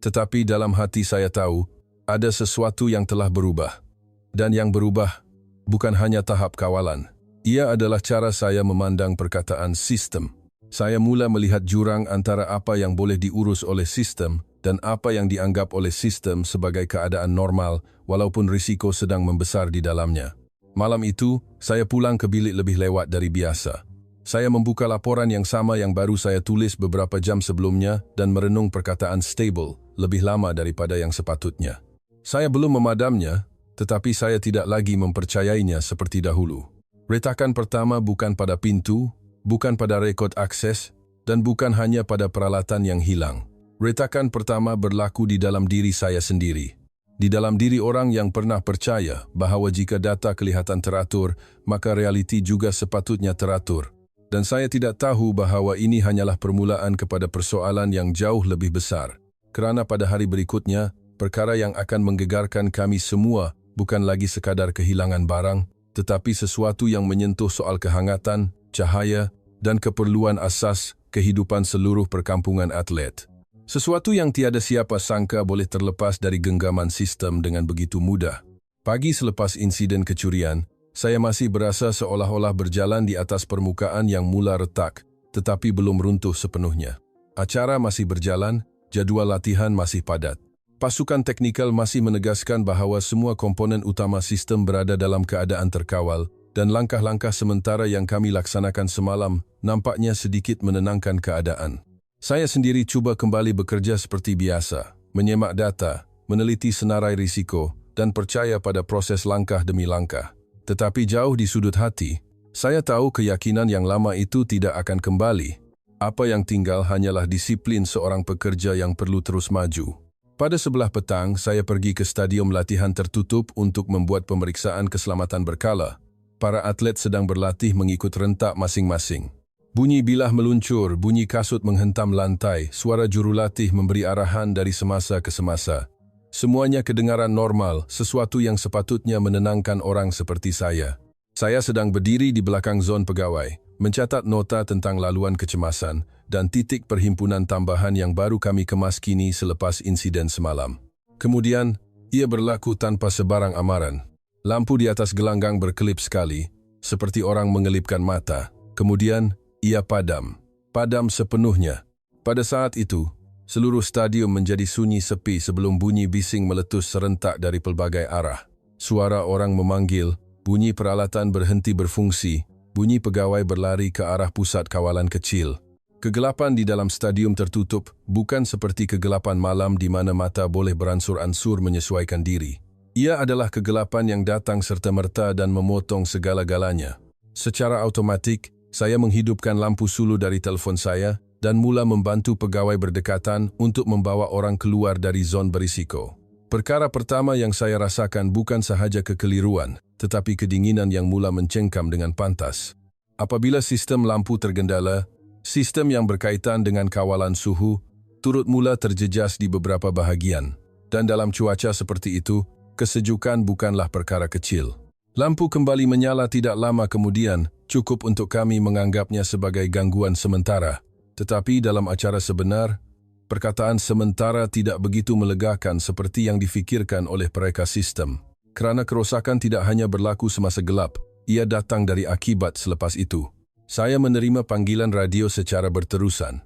Tetapi dalam hati saya tahu, ada sesuatu yang telah berubah. Dan yang berubah bukan hanya tahap kawalan. Ia adalah cara saya memandang perkataan sistem. Saya mula melihat jurang antara apa yang boleh diurus oleh sistem dan apa yang dianggap oleh sistem sebagai keadaan normal walaupun risiko sedang membesar di dalamnya. Malam itu, saya pulang ke bilik lebih lewat dari biasa. Saya membuka laporan yang sama yang baru saya tulis beberapa jam sebelumnya dan merenung perkataan stable lebih lama daripada yang sepatutnya. Saya belum memadamnya, tetapi saya tidak lagi mempercayainya seperti dahulu. Retakan pertama bukan pada pintu, bukan pada rekod akses, dan bukan hanya pada peralatan yang hilang. Retakan pertama berlaku di dalam diri saya sendiri. Di dalam diri orang yang pernah percaya bahawa jika data kelihatan teratur, maka realiti juga sepatutnya teratur. Dan saya tidak tahu bahawa ini hanyalah permulaan kepada persoalan yang jauh lebih besar. Kerana pada hari berikutnya, perkara yang akan menggegarkan kami semua bukan lagi sekadar kehilangan barang, tetapi sesuatu yang menyentuh soal kehangatan, cahaya, dan keperluan asas kehidupan seluruh perkampungan atlet. Sesuatu yang tiada siapa sangka boleh terlepas dari genggaman sistem dengan begitu mudah. Pagi selepas insiden kecurian, saya masih berasa seolah-olah berjalan di atas permukaan yang mula retak, tetapi belum runtuh sepenuhnya. Acara masih berjalan, jadual latihan masih padat. Pasukan teknikal masih menegaskan bahawa semua komponen utama sistem berada dalam keadaan terkawal dan langkah-langkah sementara yang kami laksanakan semalam nampaknya sedikit menenangkan keadaan. Saya sendiri cuba kembali bekerja seperti biasa, menyemak data, meneliti senarai risiko, dan percaya pada proses langkah demi langkah. Tetapi jauh di sudut hati, saya tahu keyakinan yang lama itu tidak akan kembali. Apa yang tinggal hanyalah disiplin seorang pekerja yang perlu terus maju. Pada sebelah petang, saya pergi ke stadium latihan tertutup untuk membuat pemeriksaan keselamatan berkala. Para atlet sedang berlatih mengikut rentak masing-masing. Bunyi bilah meluncur, bunyi kasut menghentam lantai, suara jurulatih memberi arahan dari semasa ke semasa. Semuanya kedengaran normal, sesuatu yang sepatutnya menenangkan orang seperti saya. Saya sedang berdiri di belakang zon pegawai, mencatat nota tentang laluan kecemasan dan titik perhimpunan tambahan yang baru kami kemas kini selepas insiden semalam. Kemudian, ia berlaku tanpa sebarang amaran. Lampu di atas gelanggang berkelip sekali, seperti orang mengelipkan mata. Kemudian, ia padam. Padam sepenuhnya. Pada saat itu, seluruh stadium menjadi sunyi sepi sebelum bunyi bising meletus serentak dari pelbagai arah. Suara orang memanggil, bunyi peralatan berhenti berfungsi, bunyi pegawai berlari ke arah pusat kawalan kecil. Kegelapan di dalam stadium tertutup bukan seperti kegelapan malam di mana mata boleh beransur-ansur menyesuaikan diri. Ia adalah kegelapan yang datang serta-merta dan memotong segala-galanya. Secara automatik, saya menghidupkan lampu sulu dari telefon saya dan mula membantu pegawai berdekatan untuk membawa orang keluar dari zon berisiko. Perkara pertama yang saya rasakan bukan sahaja kekeliruan, tetapi kedinginan yang mula mencengkam dengan pantas. Apabila sistem lampu tergendala, sistem yang berkaitan dengan kawalan suhu turut mula terjejas di beberapa bahagian. Dan dalam cuaca seperti itu, kesejukan bukanlah perkara kecil. Lampu kembali menyala tidak lama kemudian, cukup untuk kami menganggapnya sebagai gangguan sementara. Tetapi dalam acara sebenar, perkataan sementara tidak begitu melegakan seperti yang difikirkan oleh pereka sistem. Kerana kerosakan tidak hanya berlaku semasa gelap, ia datang dari akibat selepas itu. Saya menerima panggilan radio secara berterusan.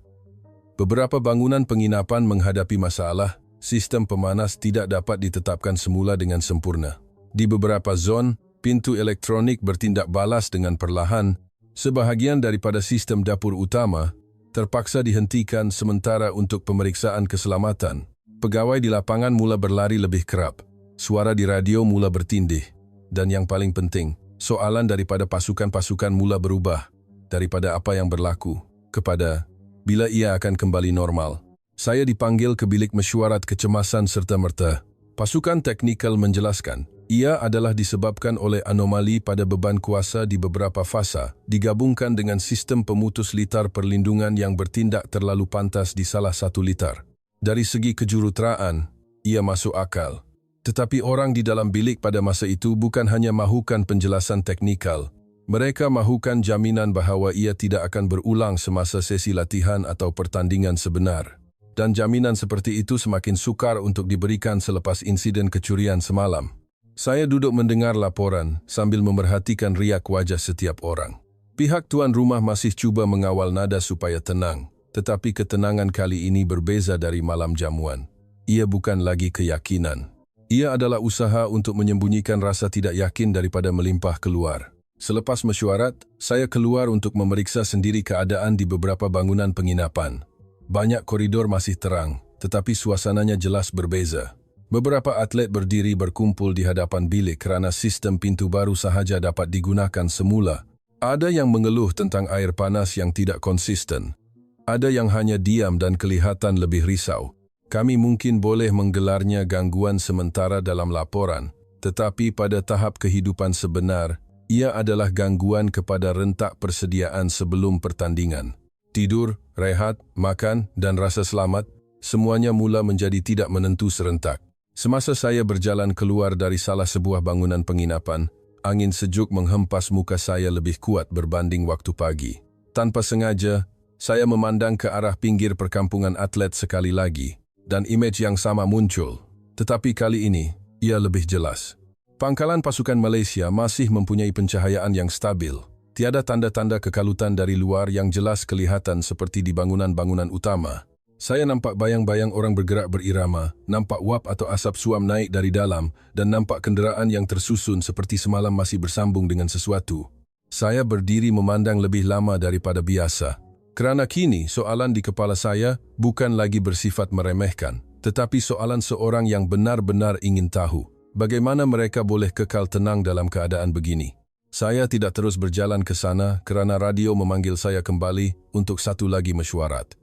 Beberapa bangunan penginapan menghadapi masalah, sistem pemanas tidak dapat ditetapkan semula dengan sempurna. Di beberapa zon, pintu elektronik bertindak balas dengan perlahan. Sebahagian daripada sistem dapur utama terpaksa dihentikan sementara untuk pemeriksaan keselamatan. Pegawai di lapangan mula berlari lebih kerap. Suara di radio mula bertindih. Dan yang paling penting, soalan daripada pasukan-pasukan mula berubah daripada apa yang berlaku kepada bila ia akan kembali normal. Saya dipanggil ke bilik mesyuarat kecemasan serta-merta. Pasukan teknikal menjelaskan, ia adalah disebabkan oleh anomali pada beban kuasa di beberapa fasa, digabungkan dengan sistem pemutus litar perlindungan yang bertindak terlalu pantas di salah satu litar. Dari segi kejuruteraan, ia masuk akal. Tetapi orang di dalam bilik pada masa itu bukan hanya mahukan penjelasan teknikal, mereka mahukan jaminan bahawa ia tidak akan berulang semasa sesi latihan atau pertandingan sebenar. Dan jaminan seperti itu semakin sukar untuk diberikan selepas insiden kecurian semalam. Saya duduk mendengar laporan sambil memerhatikan riak wajah setiap orang. Pihak tuan rumah masih cuba mengawal nada supaya tenang, tetapi ketenangan kali ini berbeza dari malam jamuan. Ia bukan lagi keyakinan. Ia adalah usaha untuk menyembunyikan rasa tidak yakin daripada melimpah keluar. Selepas mesyuarat, saya keluar untuk memeriksa sendiri keadaan di beberapa bangunan penginapan. Banyak koridor masih terang, tetapi suasananya jelas berbeza. Beberapa atlet berdiri berkumpul di hadapan bilik kerana sistem pintu baru sahaja dapat digunakan semula. Ada yang mengeluh tentang air panas yang tidak konsisten. Ada yang hanya diam dan kelihatan lebih risau. Kami mungkin boleh menggelarnya gangguan sementara dalam laporan, tetapi pada tahap kehidupan sebenar, ia adalah gangguan kepada rentak persediaan sebelum pertandingan. Tidur, rehat, makan, dan rasa selamat, semuanya mula menjadi tidak menentu serentak. Semasa saya berjalan keluar dari salah sebuah bangunan penginapan, angin sejuk menghempas muka saya lebih kuat berbanding waktu pagi. Tanpa sengaja, saya memandang ke arah pinggir perkampungan atlet sekali lagi, dan imej yang sama muncul. Tetapi kali ini, ia lebih jelas. Pangkalan pasukan Malaysia masih mempunyai pencahayaan yang stabil. Tiada tanda-tanda kekalutan dari luar yang jelas kelihatan seperti di bangunan-bangunan utama. Saya nampak bayang-bayang orang bergerak berirama, nampak wap atau asap suam naik dari dalam, dan nampak kenderaan yang tersusun seperti semalam masih bersambung dengan sesuatu. Saya berdiri memandang lebih lama daripada biasa. Kerana kini soalan di kepala saya bukan lagi bersifat meremehkan, tetapi soalan seorang yang benar-benar ingin tahu. Bagaimana mereka boleh kekal tenang dalam keadaan begini? Saya tidak terus berjalan ke sana kerana radio memanggil saya kembali untuk satu lagi mesyuarat.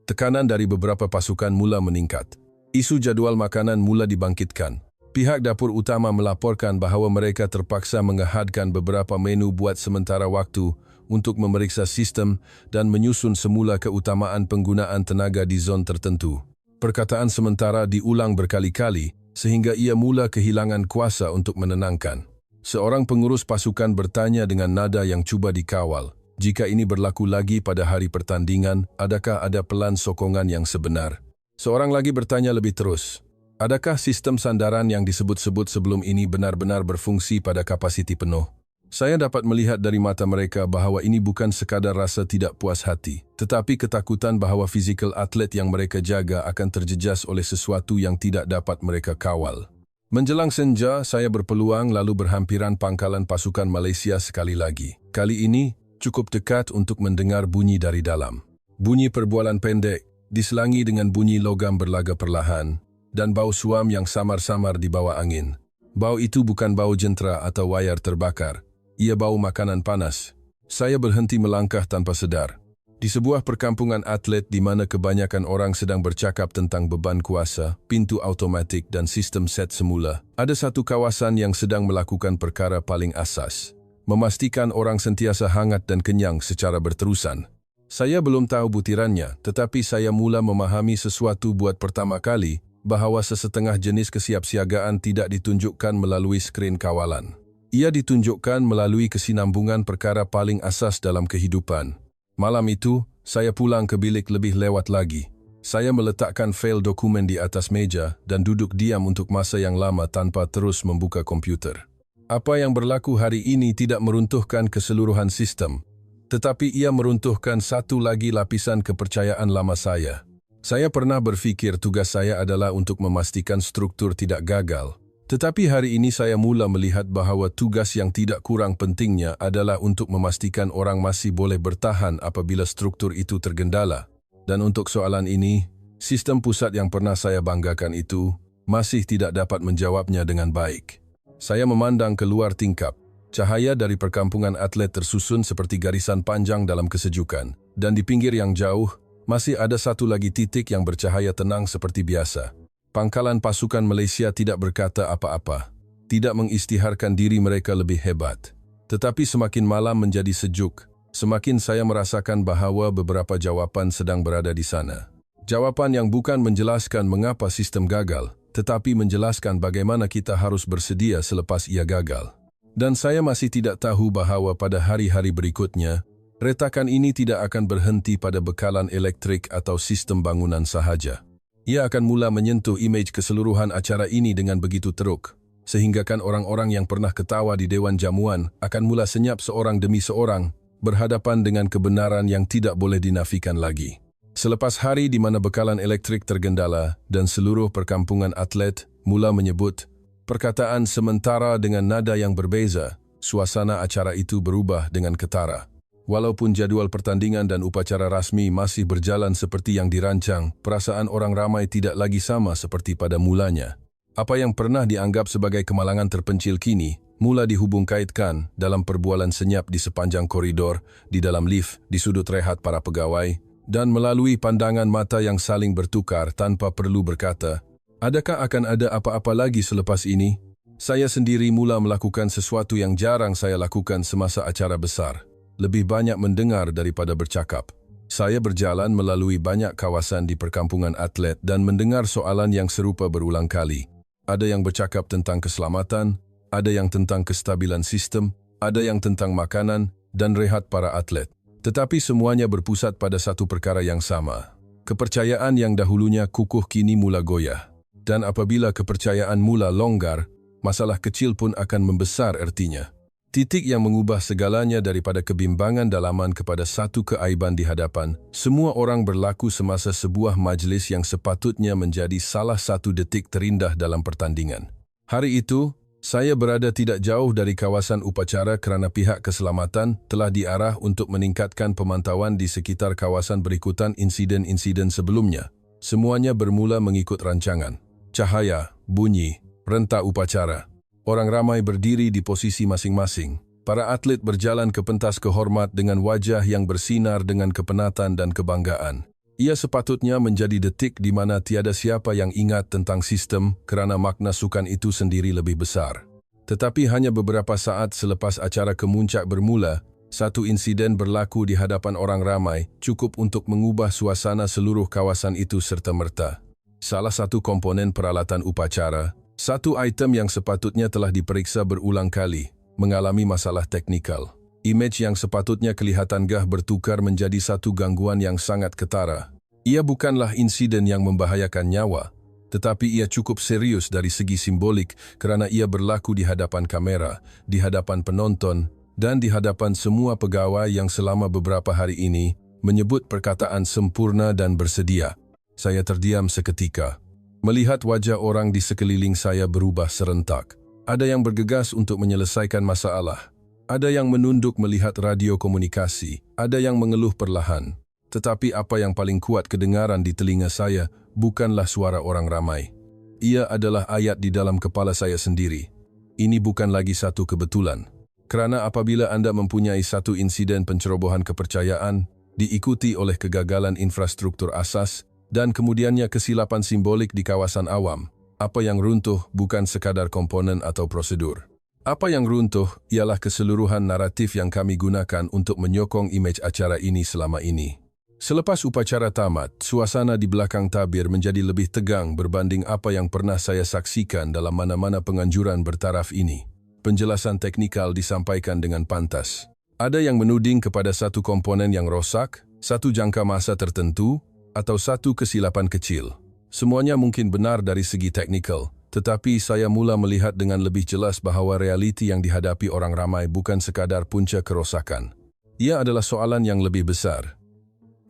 Tekanan dari beberapa pasukan mula meningkat. Isu jadual makanan mula dibangkitkan. Pihak dapur utama melaporkan bahawa mereka terpaksa mengahadkan beberapa menu buat sementara waktu untuk memeriksa sistem dan menyusun semula keutamaan penggunaan tenaga di zon tertentu. Perkataan sementara diulang berkali-kali, sehingga ia mula kehilangan kuasa untuk menenangkan. Seorang pengurus pasukan bertanya dengan nada yang cuba dikawal, jika ini berlaku lagi pada hari pertandingan, adakah ada pelan sokongan yang sebenar? Seorang lagi bertanya lebih terus, adakah sistem sandaran yang disebut-sebut sebelum ini benar-benar berfungsi pada kapasiti penuh? Saya dapat melihat dari mata mereka bahawa ini bukan sekadar rasa tidak puas hati, tetapi ketakutan bahawa fizikal atlet yang mereka jaga akan terjejas oleh sesuatu yang tidak dapat mereka kawal. Menjelang senja, saya berpeluang lalu berhampiran pangkalan pasukan Malaysia sekali lagi. Kali ini, cukup dekat untuk mendengar bunyi dari dalam. Bunyi perbualan pendek diselangi dengan bunyi logam berlaga perlahan dan bau suam yang samar-samar di bawah angin. Bau itu bukan bau jentera atau wayar terbakar. Ia bau makanan panas. Saya berhenti melangkah tanpa sedar. Di sebuah perkampungan atlet di mana kebanyakan orang sedang bercakap tentang beban kuasa, pintu automatik dan sistem set semula, ada satu kawasan yang sedang melakukan perkara paling asas. Memastikan orang sentiasa hangat dan kenyang secara berterusan. Saya belum tahu butirannya, tetapi saya mula memahami sesuatu buat pertama kali, bahawa sesetengah jenis kesiapsiagaan tidak ditunjukkan melalui skrin kawalan. Ia ditunjukkan melalui kesinambungan perkara paling asas dalam kehidupan. Malam itu, saya pulang ke bilik lebih lewat lagi. Saya meletakkan fail dokumen di atas meja dan duduk diam untuk masa yang lama tanpa terus membuka komputer. Apa yang berlaku hari ini tidak meruntuhkan keseluruhan sistem, tetapi ia meruntuhkan satu lagi lapisan kepercayaan lama saya. Saya pernah berfikir tugas saya adalah untuk memastikan struktur tidak gagal. Tetapi hari ini saya mula melihat bahawa tugas yang tidak kurang pentingnya adalah untuk memastikan orang masih boleh bertahan apabila struktur itu tergendala. Dan untuk soalan ini, sistem pusat yang pernah saya banggakan itu masih tidak dapat menjawabnya dengan baik. Saya memandang keluar tingkap. Cahaya dari perkampungan atlet tersusun seperti garisan panjang dalam kesejukan, dan di pinggir yang jauh, masih ada satu lagi titik yang bercahaya tenang seperti biasa. Pangkalan pasukan Malaysia tidak berkata apa-apa, tidak mengisytiharkan diri mereka lebih hebat. Tetapi semakin malam menjadi sejuk, semakin saya merasakan bahawa beberapa jawapan sedang berada di sana. Jawapan yang bukan menjelaskan mengapa sistem gagal, tetapi menjelaskan bagaimana kita harus bersedia selepas ia gagal. Dan saya masih tidak tahu bahawa pada hari-hari berikutnya, retakan ini tidak akan berhenti pada bekalan elektrik atau sistem bangunan sahaja. Ia akan mula menyentuh imej keseluruhan acara ini dengan begitu teruk, sehinggakan orang-orang yang pernah ketawa di Dewan Jamuan akan mula senyap seorang demi seorang, berhadapan dengan kebenaran yang tidak boleh dinafikan lagi. Selepas hari di mana bekalan elektrik tergendala dan seluruh perkampungan atlet mula menyebut perkataan sementara dengan nada yang berbeza, suasana acara itu berubah dengan ketara. Walaupun jadual pertandingan dan upacara rasmi masih berjalan seperti yang dirancang, perasaan orang ramai tidak lagi sama seperti pada mulanya. Apa yang pernah dianggap sebagai kemalangan terpencil kini, mula dihubung kaitkan dalam perbualan senyap di sepanjang koridor, di dalam lift, di sudut rehat para pegawai, dan melalui pandangan mata yang saling bertukar tanpa perlu berkata, adakah akan ada apa-apa lagi selepas ini? Saya sendiri mula melakukan sesuatu yang jarang saya lakukan semasa acara besar. Lebih banyak mendengar daripada bercakap. Saya berjalan melalui banyak kawasan di perkampungan atlet dan mendengar soalan yang serupa berulang kali. Ada yang bercakap tentang keselamatan, ada yang tentang kestabilan sistem, ada yang tentang makanan dan rehat para atlet. Tetapi semuanya berpusat pada satu perkara yang sama. Kepercayaan yang dahulunya kukuh kini mula goyah. Dan apabila kepercayaan mula longgar, masalah kecil pun akan membesar artinya. Titik yang mengubah segalanya daripada kebimbangan dalaman kepada satu keaiban di hadapan, semua orang berlaku semasa sebuah majlis yang sepatutnya menjadi salah satu detik terindah dalam pertandingan. Hari itu, saya berada tidak jauh dari kawasan upacara kerana pihak keselamatan telah diarah untuk meningkatkan pemantauan di sekitar kawasan berikutan insiden-insiden sebelumnya. Semuanya bermula mengikut rancangan. Cahaya, bunyi, rentak upacara. Orang ramai berdiri di posisi masing-masing. Para atlet berjalan ke pentas kehormat dengan wajah yang bersinar dengan kepenatan dan kebanggaan. Ia sepatutnya menjadi detik di mana tiada siapa yang ingat tentang sistem kerana makna sukan itu sendiri lebih besar. Tetapi hanya beberapa saat selepas acara kemuncak bermula, satu insiden berlaku di hadapan orang ramai cukup untuk mengubah suasana seluruh kawasan itu serta-merta. Salah satu komponen peralatan upacara, satu item yang sepatutnya telah diperiksa berulang kali, mengalami masalah teknikal. Imej yang sepatutnya kelihatan gah bertukar menjadi satu gangguan yang sangat ketara. Ia bukanlah insiden yang membahayakan nyawa, tetapi ia cukup serius dari segi simbolik kerana ia berlaku di hadapan kamera, di hadapan penonton, dan di hadapan semua pegawai yang selama beberapa hari ini menyebut perkataan sempurna dan bersedia. Saya terdiam seketika. Melihat wajah orang di sekeliling saya berubah serentak. Ada yang bergegas untuk menyelesaikan masalah. Ada yang menunduk melihat radio komunikasi. Ada yang mengeluh perlahan. Tetapi apa yang paling kuat kedengaran di telinga saya bukanlah suara orang ramai. Ia adalah ayat di dalam kepala saya sendiri. Ini bukan lagi satu kebetulan. Kerana apabila Anda mempunyai satu insiden pencerobohan kepercayaan, diikuti oleh kegagalan infrastruktur asas, dan kemudiannya kesilapan simbolik di kawasan awam, apa yang runtuh bukan sekadar komponen atau prosedur. Apa yang runtuh ialah keseluruhan naratif yang kami gunakan untuk menyokong imej acara ini selama ini. Selepas upacara tamat, suasana di belakang tabir menjadi lebih tegang berbanding apa yang pernah saya saksikan dalam mana-mana penganjuran bertaraf ini. Penjelasan teknikal disampaikan dengan pantas. Ada yang menuding kepada satu komponen yang rosak, satu jangka masa tertentu, atau satu kesilapan kecil. Semuanya mungkin benar dari segi teknikal, tetapi saya mula melihat dengan lebih jelas bahawa realiti yang dihadapi orang ramai bukan sekadar punca kerosakan. Ia adalah soalan yang lebih besar.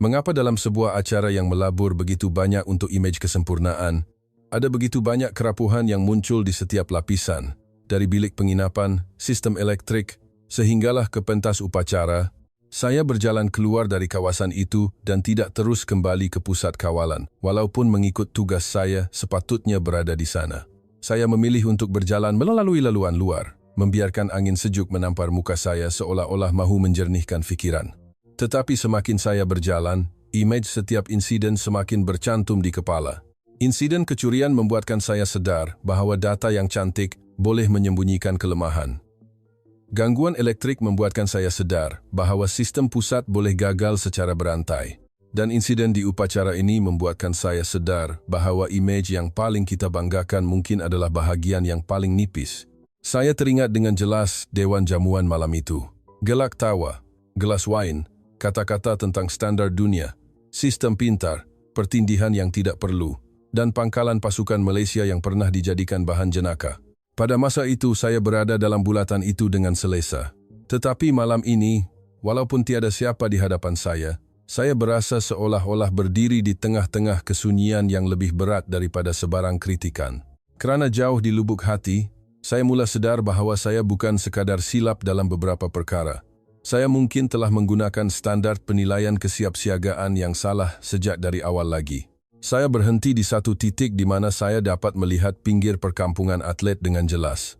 Mengapa dalam sebuah acara yang melabur begitu banyak untuk imej kesempurnaan, ada begitu banyak kerapuhan yang muncul di setiap lapisan, dari bilik penginapan, sistem elektrik, sehinggalah ke pentas upacara? Saya berjalan keluar dari kawasan itu dan tidak terus kembali ke pusat kawalan, walaupun mengikut tugas saya sepatutnya berada di sana. Saya memilih untuk berjalan melalui laluan luar, membiarkan angin sejuk menampar muka saya seolah-olah mahu menjernihkan fikiran. Tetapi semakin saya berjalan, imej setiap insiden semakin bercantum di kepala. Insiden kecurian membuatkan saya sadar bahawa data yang cantik boleh menyembunyikan kelemahan. Gangguan elektrik membuatkan saya sadar bahawa sistem pusat boleh gagal secara berantai. Dan insiden di upacara ini membuatkan saya sadar bahawa imej yang paling kita banggakan mungkin adalah bahagian yang paling nipis. Saya teringat dengan jelas dewan jamuan malam itu. Gelak tawa, gelas wain, kata-kata tentang standar dunia, sistem pintar, pertindihan yang tidak perlu, dan pangkalan pasukan Malaysia yang pernah dijadikan bahan jenaka. Pada masa itu saya berada dalam bulatan itu dengan selesa. Tetapi malam ini, walaupun tiada siapa di hadapan saya berasa seolah-olah berdiri di tengah-tengah kesunyian yang lebih berat daripada sebarang kritikan. Kerana jauh di lubuk hati, saya mula sedar bahawa saya bukan sekadar silap dalam beberapa perkara. Saya mungkin telah menggunakan standar penilaian kesiapsiagaan yang salah sejak dari awal lagi. Saya berhenti di satu titik di mana saya dapat melihat pinggir perkampungan atlet dengan jelas.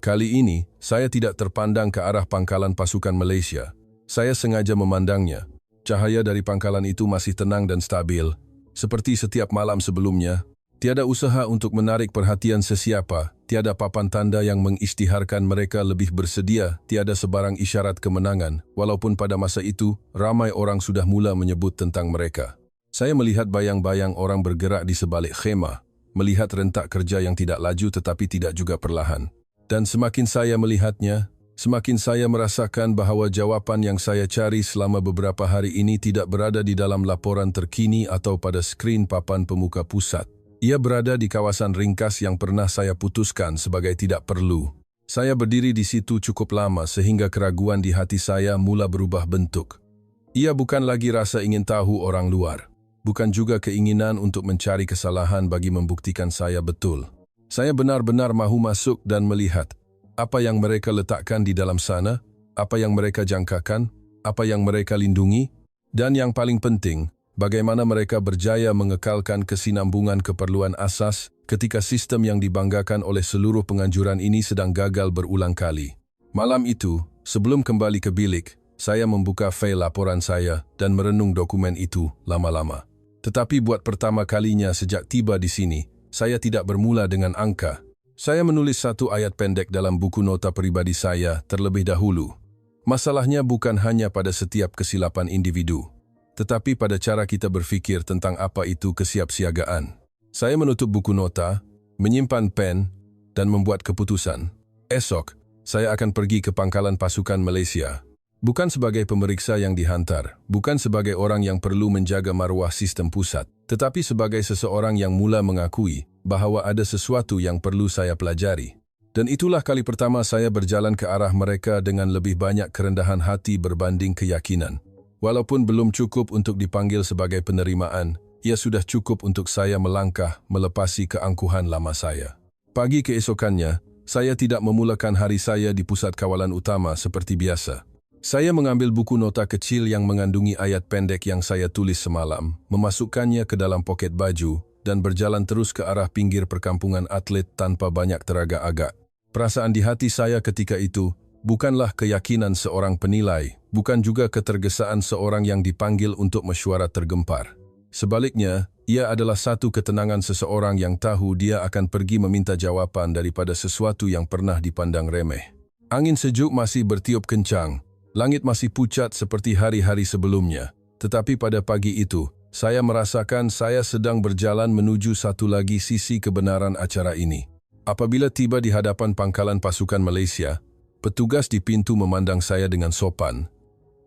Kali ini, saya tidak terpandang ke arah pangkalan pasukan Malaysia. Saya sengaja memandangnya. Cahaya dari pangkalan itu masih tenang dan stabil. Seperti setiap malam sebelumnya, tiada usaha untuk menarik perhatian sesiapa, tiada papan tanda yang mengisytiharkan mereka lebih bersedia, tiada sebarang isyarat kemenangan, walaupun pada masa itu, ramai orang sudah mula menyebut tentang mereka. Saya melihat bayang-bayang orang bergerak di sebalik khemah, melihat rentak kerja yang tidak laju tetapi tidak juga perlahan. Dan semakin saya melihatnya, semakin saya merasakan bahawa jawapan yang saya cari selama beberapa hari ini tidak berada di dalam laporan terkini atau pada skrin papan pemuka pusat. Ia berada di kawasan ringkas yang pernah saya putuskan sebagai tidak perlu. Saya berdiri di situ cukup lama sehingga keraguan di hati saya mula berubah bentuk. Ia bukan lagi rasa ingin tahu orang luar. Bukan juga keinginan untuk mencari kesalahan bagi membuktikan saya betul. Saya benar-benar mahu masuk dan melihat apa yang mereka letakkan di dalam sana, apa yang mereka jangkakan, apa yang mereka lindungi, dan yang paling penting, bagaimana mereka berjaya mengekalkan kesinambungan keperluan asas ketika sistem yang dibanggakan oleh seluruh penganjuran ini sedang gagal berulang kali. Malam itu, sebelum kembali ke bilik, saya membuka fail laporan saya dan merenung dokumen itu lama-lama. Tetapi buat pertama kalinya sejak tiba di sini, saya tidak bermula dengan angka. Saya menulis satu ayat pendek dalam buku nota pribadi saya terlebih dahulu. Masalahnya bukan hanya pada setiap kesilapan individu, tetapi pada cara kita berfikir tentang apa itu kesiapsiagaan. Saya menutup buku nota, menyimpan pen, dan membuat keputusan. Esok, saya akan pergi ke pangkalan pasukan Malaysia. Bukan sebagai pemeriksa yang dihantar, bukan sebagai orang yang perlu menjaga maruah sistem pusat, tetapi sebagai seseorang yang mula mengakui bahawa ada sesuatu yang perlu saya pelajari. Dan itulah kali pertama saya berjalan ke arah mereka dengan lebih banyak kerendahan hati berbanding keyakinan. Walaupun belum cukup untuk dipanggil sebagai penerimaan, ia sudah cukup untuk saya melangkah melepasi keangkuhan lama saya. Pagi keesokannya, saya tidak memulakan hari saya di pusat kawalan utama seperti biasa. Saya mengambil buku nota kecil yang mengandungi ayat pendek yang saya tulis semalam, memasukkannya ke dalam poket baju, dan berjalan terus ke arah pinggir perkampungan atlet tanpa banyak teragak-agak. Perasaan di hati saya ketika itu bukanlah keyakinan seorang penilai, bukan juga ketergesaan seorang yang dipanggil untuk mesyuarat tergempar. Sebaliknya, ia adalah satu ketenangan seseorang yang tahu dia akan pergi meminta jawaban daripada sesuatu yang pernah dipandang remeh. Angin sejuk masih bertiup kencang. Langit masih pucat seperti hari-hari sebelumnya, tetapi pada pagi itu, saya merasakan saya sedang berjalan menuju satu lagi sisi kebenaran acara ini. Apabila tiba di hadapan pangkalan pasukan Malaysia, petugas di pintu memandang saya dengan sopan.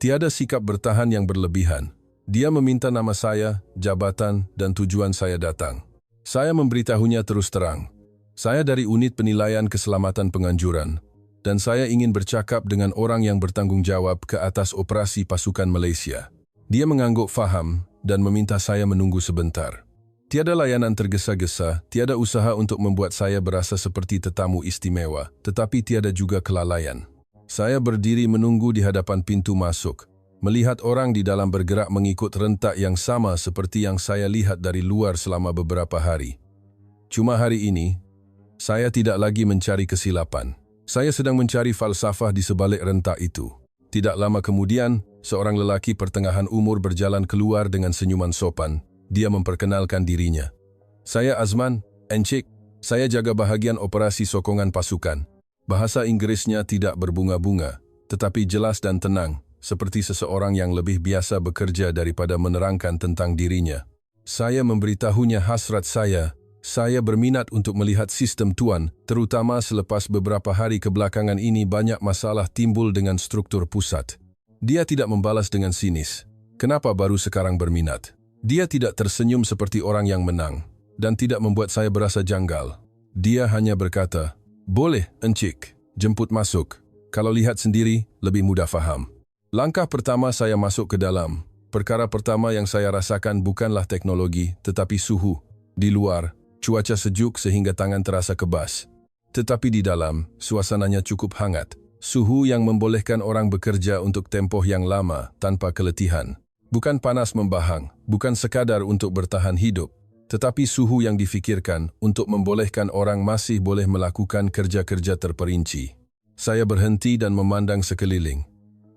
Tiada sikap bertahan yang berlebihan. Dia meminta nama saya, jabatan, dan tujuan saya datang. Saya memberitahunya terus terang. Saya dari unit penilaian keselamatan penganjuran, dan saya ingin bercakap dengan orang yang bertanggung jawab ke atas operasi pasukan Malaysia. Dia mengangguk faham dan meminta saya menunggu sebentar. Tiada layanan tergesa-gesa, tiada usaha untuk membuat saya berasa seperti tetamu istimewa, tetapi tiada juga kelalaian. Saya berdiri menunggu di hadapan pintu masuk, melihat orang di dalam bergerak mengikut rentak yang sama seperti yang saya lihat dari luar selama beberapa hari. Cuma hari ini, saya tidak lagi mencari kesilapan. Saya sedang mencari falsafah di sebalik rentak itu. Tidak lama kemudian, seorang lelaki pertengahan umur berjalan keluar dengan senyuman sopan. Dia memperkenalkan dirinya. Saya Azman, Encik. Saya jaga bahagian operasi sokongan pasukan. Bahasa Inggrisnya tidak berbunga-bunga, tetapi jelas dan tenang, seperti seseorang yang lebih biasa bekerja daripada menerangkan tentang dirinya. Saya memberitahunya hasrat saya berminat untuk melihat sistem Tuan, terutama selepas beberapa hari kebelakangan ini banyak masalah timbul dengan struktur pusat. Dia tidak membalas dengan sinis. Kenapa baru sekarang berminat? Dia tidak tersenyum seperti orang yang menang, dan tidak membuat saya berasa janggal. Dia hanya berkata, "Boleh, Encik, jemput masuk. Kalau lihat sendiri, lebih mudah faham." Langkah pertama saya masuk ke dalam. Perkara pertama yang saya rasakan bukanlah teknologi, tetapi suhu. Di luar, cuaca sejuk sehingga tangan terasa kebas. Tetapi di dalam, suasananya cukup hangat. Suhu yang membolehkan orang bekerja untuk tempoh yang lama tanpa keletihan. Bukan panas membahang, bukan sekadar untuk bertahan hidup, tetapi suhu yang difikirkan untuk membolehkan orang masih boleh melakukan kerja-kerja terperinci. Saya berhenti dan memandang sekeliling.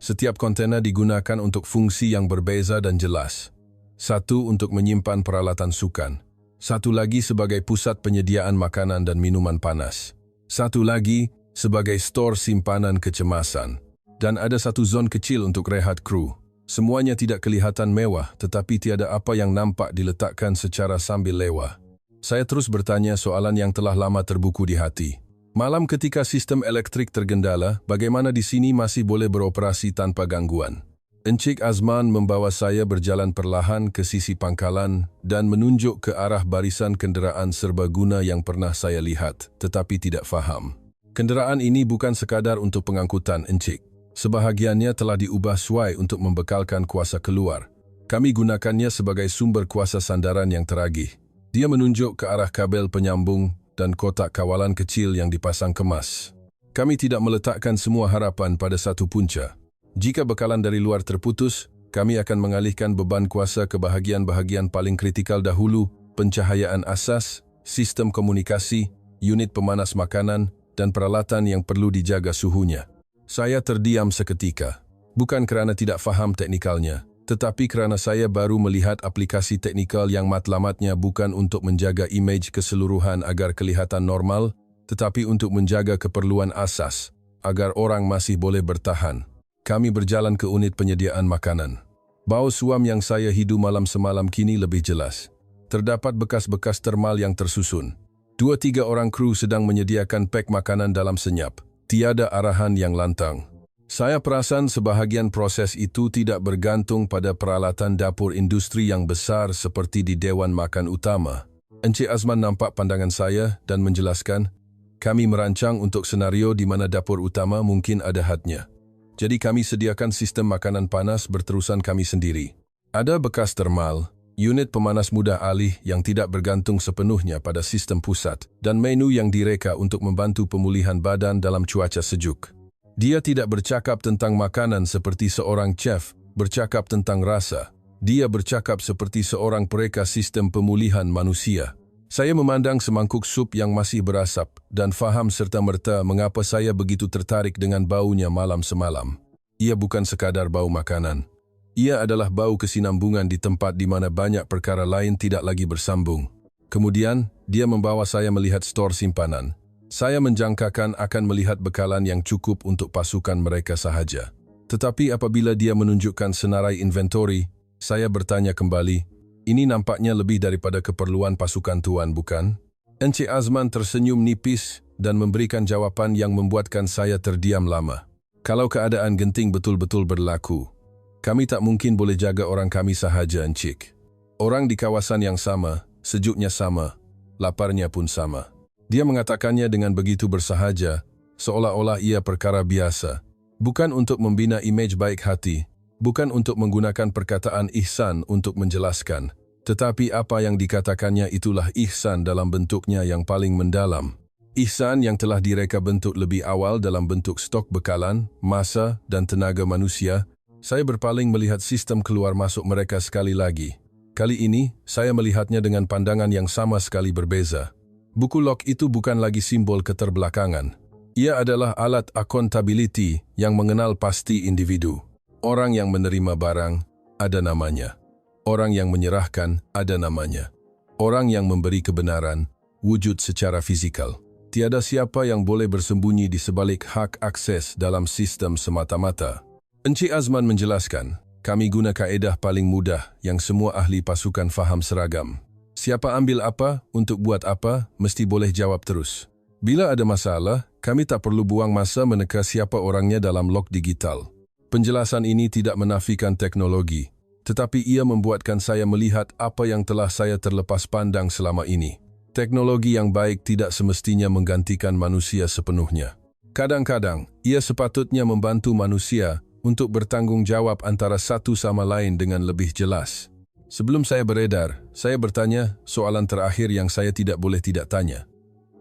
Setiap kontena digunakan untuk fungsi yang berbeza dan jelas. Satu untuk menyimpan peralatan sukan. Satu lagi sebagai pusat penyediaan makanan dan minuman panas. Satu lagi sebagai stor simpanan kecemasan. Dan ada satu zon kecil untuk rehat kru. Semuanya tidak kelihatan mewah, tetapi tiada apa yang nampak diletakkan secara sambil lewah. Saya terus bertanya soalan yang telah lama terbuku di hati. Malam ketika sistem elektrik tergendala, bagaimana di sini masih boleh beroperasi tanpa gangguan? Encik Azman membawa saya berjalan perlahan ke sisi pangkalan dan menunjuk ke arah barisan kenderaan serbaguna yang pernah saya lihat, tetapi tidak faham. Kenderaan ini bukan sekadar untuk pengangkutan, Encik. Sebahagiannya telah diubah sesuai untuk membekalkan kuasa keluar. Kami gunakannya sebagai sumber kuasa sandaran yang teragih. Dia menunjuk ke arah kabel penyambung dan kotak kawalan kecil yang dipasang kemas. Kami tidak meletakkan semua harapan pada satu punca. Jika bekalan dari luar terputus, kami akan mengalihkan beban kuasa ke bahagian-bahagian paling kritikal dahulu, pencahayaan asas, sistem komunikasi, unit pemanas makanan, dan peralatan yang perlu dijaga suhunya. Saya terdiam seketika, bukan kerana tidak faham teknikalnya, tetapi kerana saya baru melihat aplikasi teknikal yang matlamatnya bukan untuk menjaga imej keseluruhan agar kelihatan normal, tetapi untuk menjaga keperluan asas, agar orang masih boleh bertahan. Kami berjalan ke unit penyediaan makanan. Bau suam yang saya hidu malam semalam kini lebih jelas. Terdapat bekas-bekas termal yang tersusun. 2-3 orang kru sedang menyediakan pek makanan dalam senyap. Tiada arahan yang lantang. Saya perasan sebahagian proses itu tidak bergantung pada peralatan dapur industri yang besar seperti di Dewan Makan Utama. Encik Azman nampak pandangan saya dan menjelaskan, kami merancang untuk senario di mana dapur utama mungkin ada hadnya. Jadi kami sediakan sistem makanan panas berterusan kami sendiri. Ada bekas termal, unit pemanas mudah alih yang tidak bergantung sepenuhnya pada sistem pusat, dan menu yang direka untuk membantu pemulihan badan dalam cuaca sejuk. Dia tidak bercakap tentang makanan seperti seorang chef, bercakap tentang rasa. Dia bercakap seperti seorang pereka sistem pemulihan manusia. Saya memandang semangkuk sup yang masih berasap dan faham serta-merta mengapa saya begitu tertarik dengan baunya malam semalam. Ia bukan sekadar bau makanan. Ia adalah bau kesinambungan di tempat di mana banyak perkara lain tidak lagi bersambung. Kemudian, dia membawa saya melihat stor simpanan. Saya menjangkakan akan melihat bekalan yang cukup untuk pasukan mereka sahaja. Tetapi apabila dia menunjukkan senarai inventory, saya bertanya kembali, ini nampaknya lebih daripada keperluan pasukan tuan, bukan? Encik Azman tersenyum nipis dan memberikan jawapan yang membuatkan saya terdiam lama. Kalau keadaan genting betul-betul berlaku, kami tak mungkin boleh jaga orang kami sahaja, Encik. Orang di kawasan yang sama, sejuknya sama, laparnya pun sama. Dia mengatakannya dengan begitu bersahaja, seolah-olah ia perkara biasa. Bukan untuk membina imej baik hati, bukan untuk menggunakan perkataan ihsan untuk menjelaskan, tetapi apa yang dikatakannya itulah ihsan dalam bentuknya yang paling mendalam. Ihsan yang telah direka bentuk lebih awal dalam bentuk stok bekalan, masa dan tenaga manusia. Saya berpaling melihat sistem keluar masuk mereka sekali lagi. Kali ini, saya melihatnya dengan pandangan yang sama sekali berbeza. Buku log itu bukan lagi simbol keterbelakangan. Ia adalah alat accountability yang mengenal pasti individu. Orang yang menerima barang, ada namanya. Orang yang menyerahkan, ada namanya. Orang yang memberi kebenaran, wujud secara fisikal. Tiada siapa yang boleh bersembunyi di sebalik hak akses dalam sistem semata-mata. Encik Azman menjelaskan, kami guna kaedah paling mudah yang semua ahli pasukan faham seragam. Siapa ambil apa, untuk buat apa, mesti boleh jawab terus. Bila ada masalah, kami tak perlu buang masa meneka siapa orangnya dalam log digital. Penjelasan ini tidak menafikan teknologi, tetapi ia membuatkan saya melihat apa yang telah saya terlepas pandang selama ini. Teknologi yang baik tidak semestinya menggantikan manusia sepenuhnya. Kadang-kadang, ia sepatutnya membantu manusia untuk bertanggung jawab antara satu sama lain dengan lebih jelas. Sebelum saya beredar, saya bertanya soalan terakhir yang saya tidak boleh tidak tanya.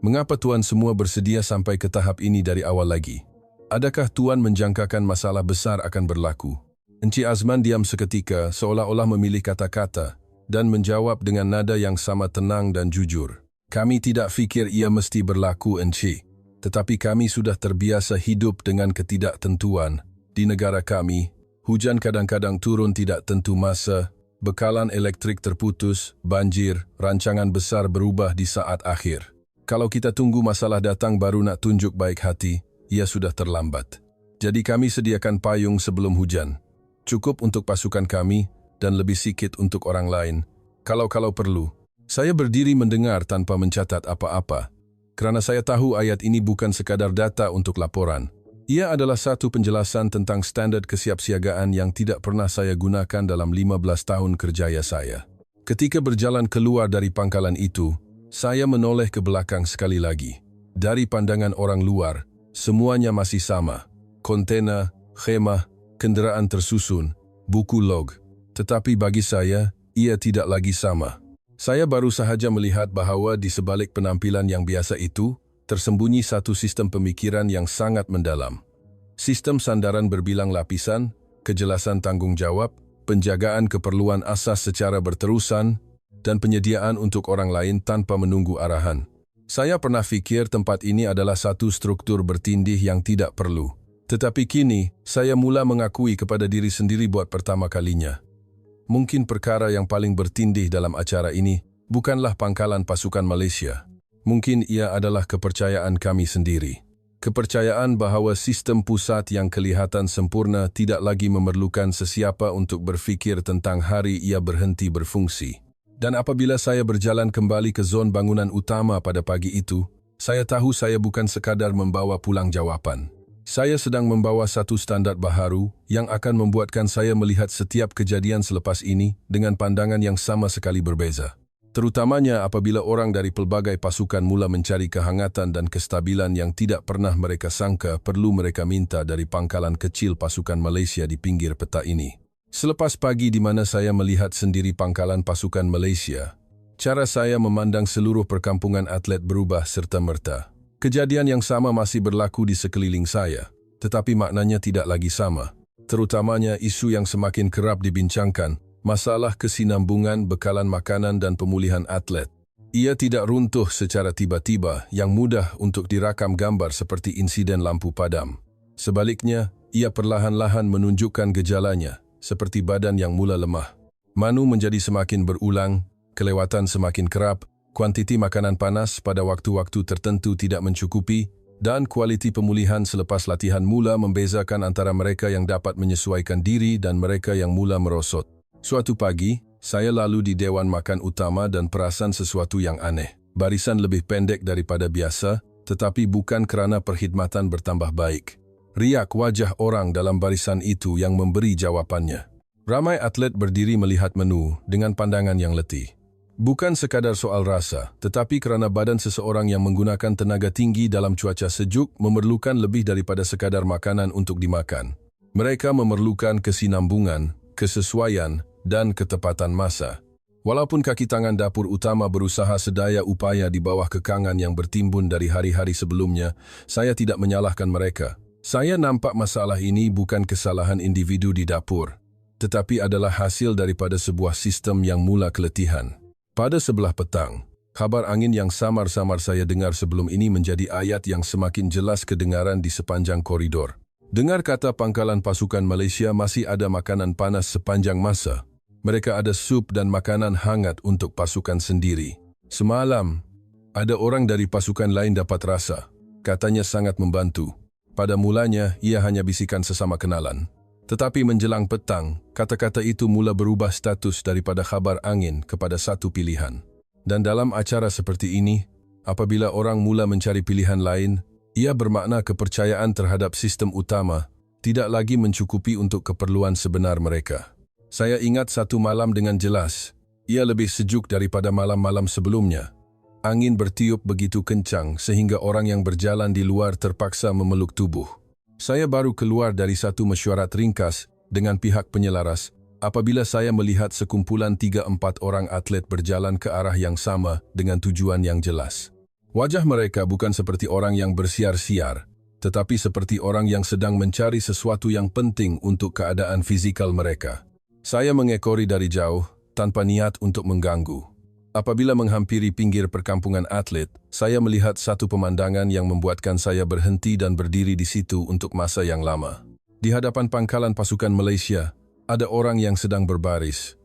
Mengapa tuan semua bersedia sampai ke tahap ini dari awal lagi? Adakah tuan menjangkakan masalah besar akan berlaku? Encik Azman diam seketika seolah-olah memilih kata-kata dan menjawab dengan nada yang sama tenang dan jujur. Kami tidak fikir ia mesti berlaku, Encik. Tetapi kami sudah terbiasa hidup dengan ketidaktentuan. Di negara kami, hujan kadang-kadang turun tidak tentu masa, bekalan elektrik terputus, banjir, rancangan besar berubah di saat akhir. Kalau kita tunggu masalah datang baru nak tunjuk baik hati, ia sudah terlambat. Jadi kami sediakan payung sebelum hujan. Cukup untuk pasukan kami dan lebih sikit untuk orang lain. Kalau perlu. Saya berdiri mendengar tanpa mencatat apa-apa. Kerana saya tahu ayat ini bukan sekadar data untuk laporan. Ia adalah satu penjelasan tentang standard kesiapsiagaan yang tidak pernah saya gunakan dalam 15 tahun kerjaya saya. Ketika berjalan keluar dari pangkalan itu, saya menoleh ke belakang sekali lagi. Dari pandangan orang luar, semuanya masih sama. Kontena, khemah, kenderaan tersusun, buku log. Tetapi bagi saya, ia tidak lagi sama. Saya baru sahaja melihat bahawa di sebalik penampilan yang biasa itu, tersembunyi satu sistem pemikiran yang sangat mendalam. Sistem sandaran berbilang lapisan, kejelasan tanggung jawab, penjagaan keperluan asas secara berterusan, dan penyediaan untuk orang lain tanpa menunggu arahan. Saya pernah fikir tempat ini adalah satu struktur bertindih yang tidak perlu. Tetapi kini, saya mula mengakui kepada diri sendiri buat pertama kalinya. Mungkin perkara yang paling bertindih dalam acara ini bukanlah pangkalan pasukan Malaysia. Mungkin ia adalah kepercayaan kami sendiri. Kepercayaan bahawa sistem pusat yang kelihatan sempurna tidak lagi memerlukan sesiapa untuk berfikir tentang hari ia berhenti berfungsi. Dan apabila saya berjalan kembali ke zon bangunan utama pada pagi itu, saya tahu saya bukan sekadar membawa pulang jawapan. Saya sedang membawa satu standar baharu yang akan membuatkan saya melihat setiap kejadian selepas ini dengan pandangan yang sama sekali berbeza. Terutamanya apabila orang dari pelbagai pasukan mula mencari kehangatan dan kestabilan yang tidak pernah mereka sangka perlu mereka minta dari pangkalan kecil pasukan Malaysia di pinggir peta ini. Selepas pagi di mana saya melihat sendiri pangkalan pasukan Malaysia, cara saya memandang seluruh perkampungan atlet berubah serta-merta. Kejadian yang sama masih berlaku di sekeliling saya. tetapi maknanya tidak lagi sama. Terutamanya isu yang semakin kerap dibincangkan, masalah kesinambungan bekalan makanan dan pemulihan atlet. Ia tidak runtuh secara tiba-tiba yang mudah untuk direkam gambar seperti insiden lampu padam. Sebaliknya, ia perlahan-lahan menunjukkan gejalanya, seperti badan yang mula lemah. Manu menjadi semakin berulang, kelewatan semakin kerap, kuantiti makanan panas pada waktu-waktu tertentu tidak mencukupi, dan kualiti pemulihan selepas latihan mula membezakan antara mereka yang dapat menyesuaikan diri dan mereka yang mula merosot. Suatu pagi, saya lalu di Dewan Makan Utama dan perasan sesuatu yang aneh. Barisan lebih pendek daripada biasa, tetapi bukan kerana perkhidmatan bertambah baik. Riak wajah orang dalam barisan itu yang memberi jawapannya. Ramai atlet berdiri melihat menu dengan pandangan yang letih. Bukan sekadar soal rasa, tetapi kerana badan seseorang yang menggunakan tenaga tinggi dalam cuaca sejuk memerlukan lebih daripada sekadar makanan untuk dimakan. Mereka memerlukan kesinambungan, kesesuaian, dan ketepatan masa. Walaupun kaki tangan dapur utama berusaha sedaya upaya di bawah kekangan yang bertimbun dari hari-hari sebelumnya, saya tidak menyalahkan mereka. Saya nampak masalah ini bukan kesalahan individu di dapur, tetapi adalah hasil daripada sebuah sistem yang mula keletihan. Pada sebelah petang, kabar angin yang samar-samar saya dengar sebelum ini menjadi ayat yang semakin jelas kedengaran di sepanjang koridor. Dengar kata pangkalan pasukan Malaysia masih ada makanan panas sepanjang masa. Mereka ada sup dan makanan hangat untuk pasukan sendiri. Semalam, ada orang dari pasukan lain dapat rasa. Katanya sangat membantu. Pada mulanya, ia hanya bisikan sesama kenalan. Tetapi menjelang petang, kata-kata itu mula berubah status daripada khabar angin kepada satu pilihan. Dan dalam acara seperti ini, apabila orang mula mencari pilihan lain, ia bermakna kepercayaan terhadap sistem utama tidak lagi mencukupi untuk keperluan sebenar mereka. Saya ingat satu malam dengan jelas. Ia lebih sejuk daripada malam-malam sebelumnya. Angin bertiup begitu kencang sehingga orang yang berjalan di luar terpaksa memeluk tubuh. Saya baru keluar dari satu mesyuarat ringkas dengan pihak penyelaras apabila saya melihat sekumpulan 3-4 orang atlet berjalan ke arah yang sama dengan tujuan yang jelas. Wajah mereka bukan seperti orang yang bersiar-siar, tetapi seperti orang yang sedang mencari sesuatu yang penting untuk keadaan fizikal mereka. Saya mengekori dari jauh, tanpa niat untuk mengganggu. Apabila menghampiri pinggir perkampungan atlet, saya melihat satu pemandangan yang membuatkan saya berhenti dan berdiri di situ untuk masa yang lama. Di hadapan pangkalan pasukan Malaysia, ada orang yang sedang berbaris.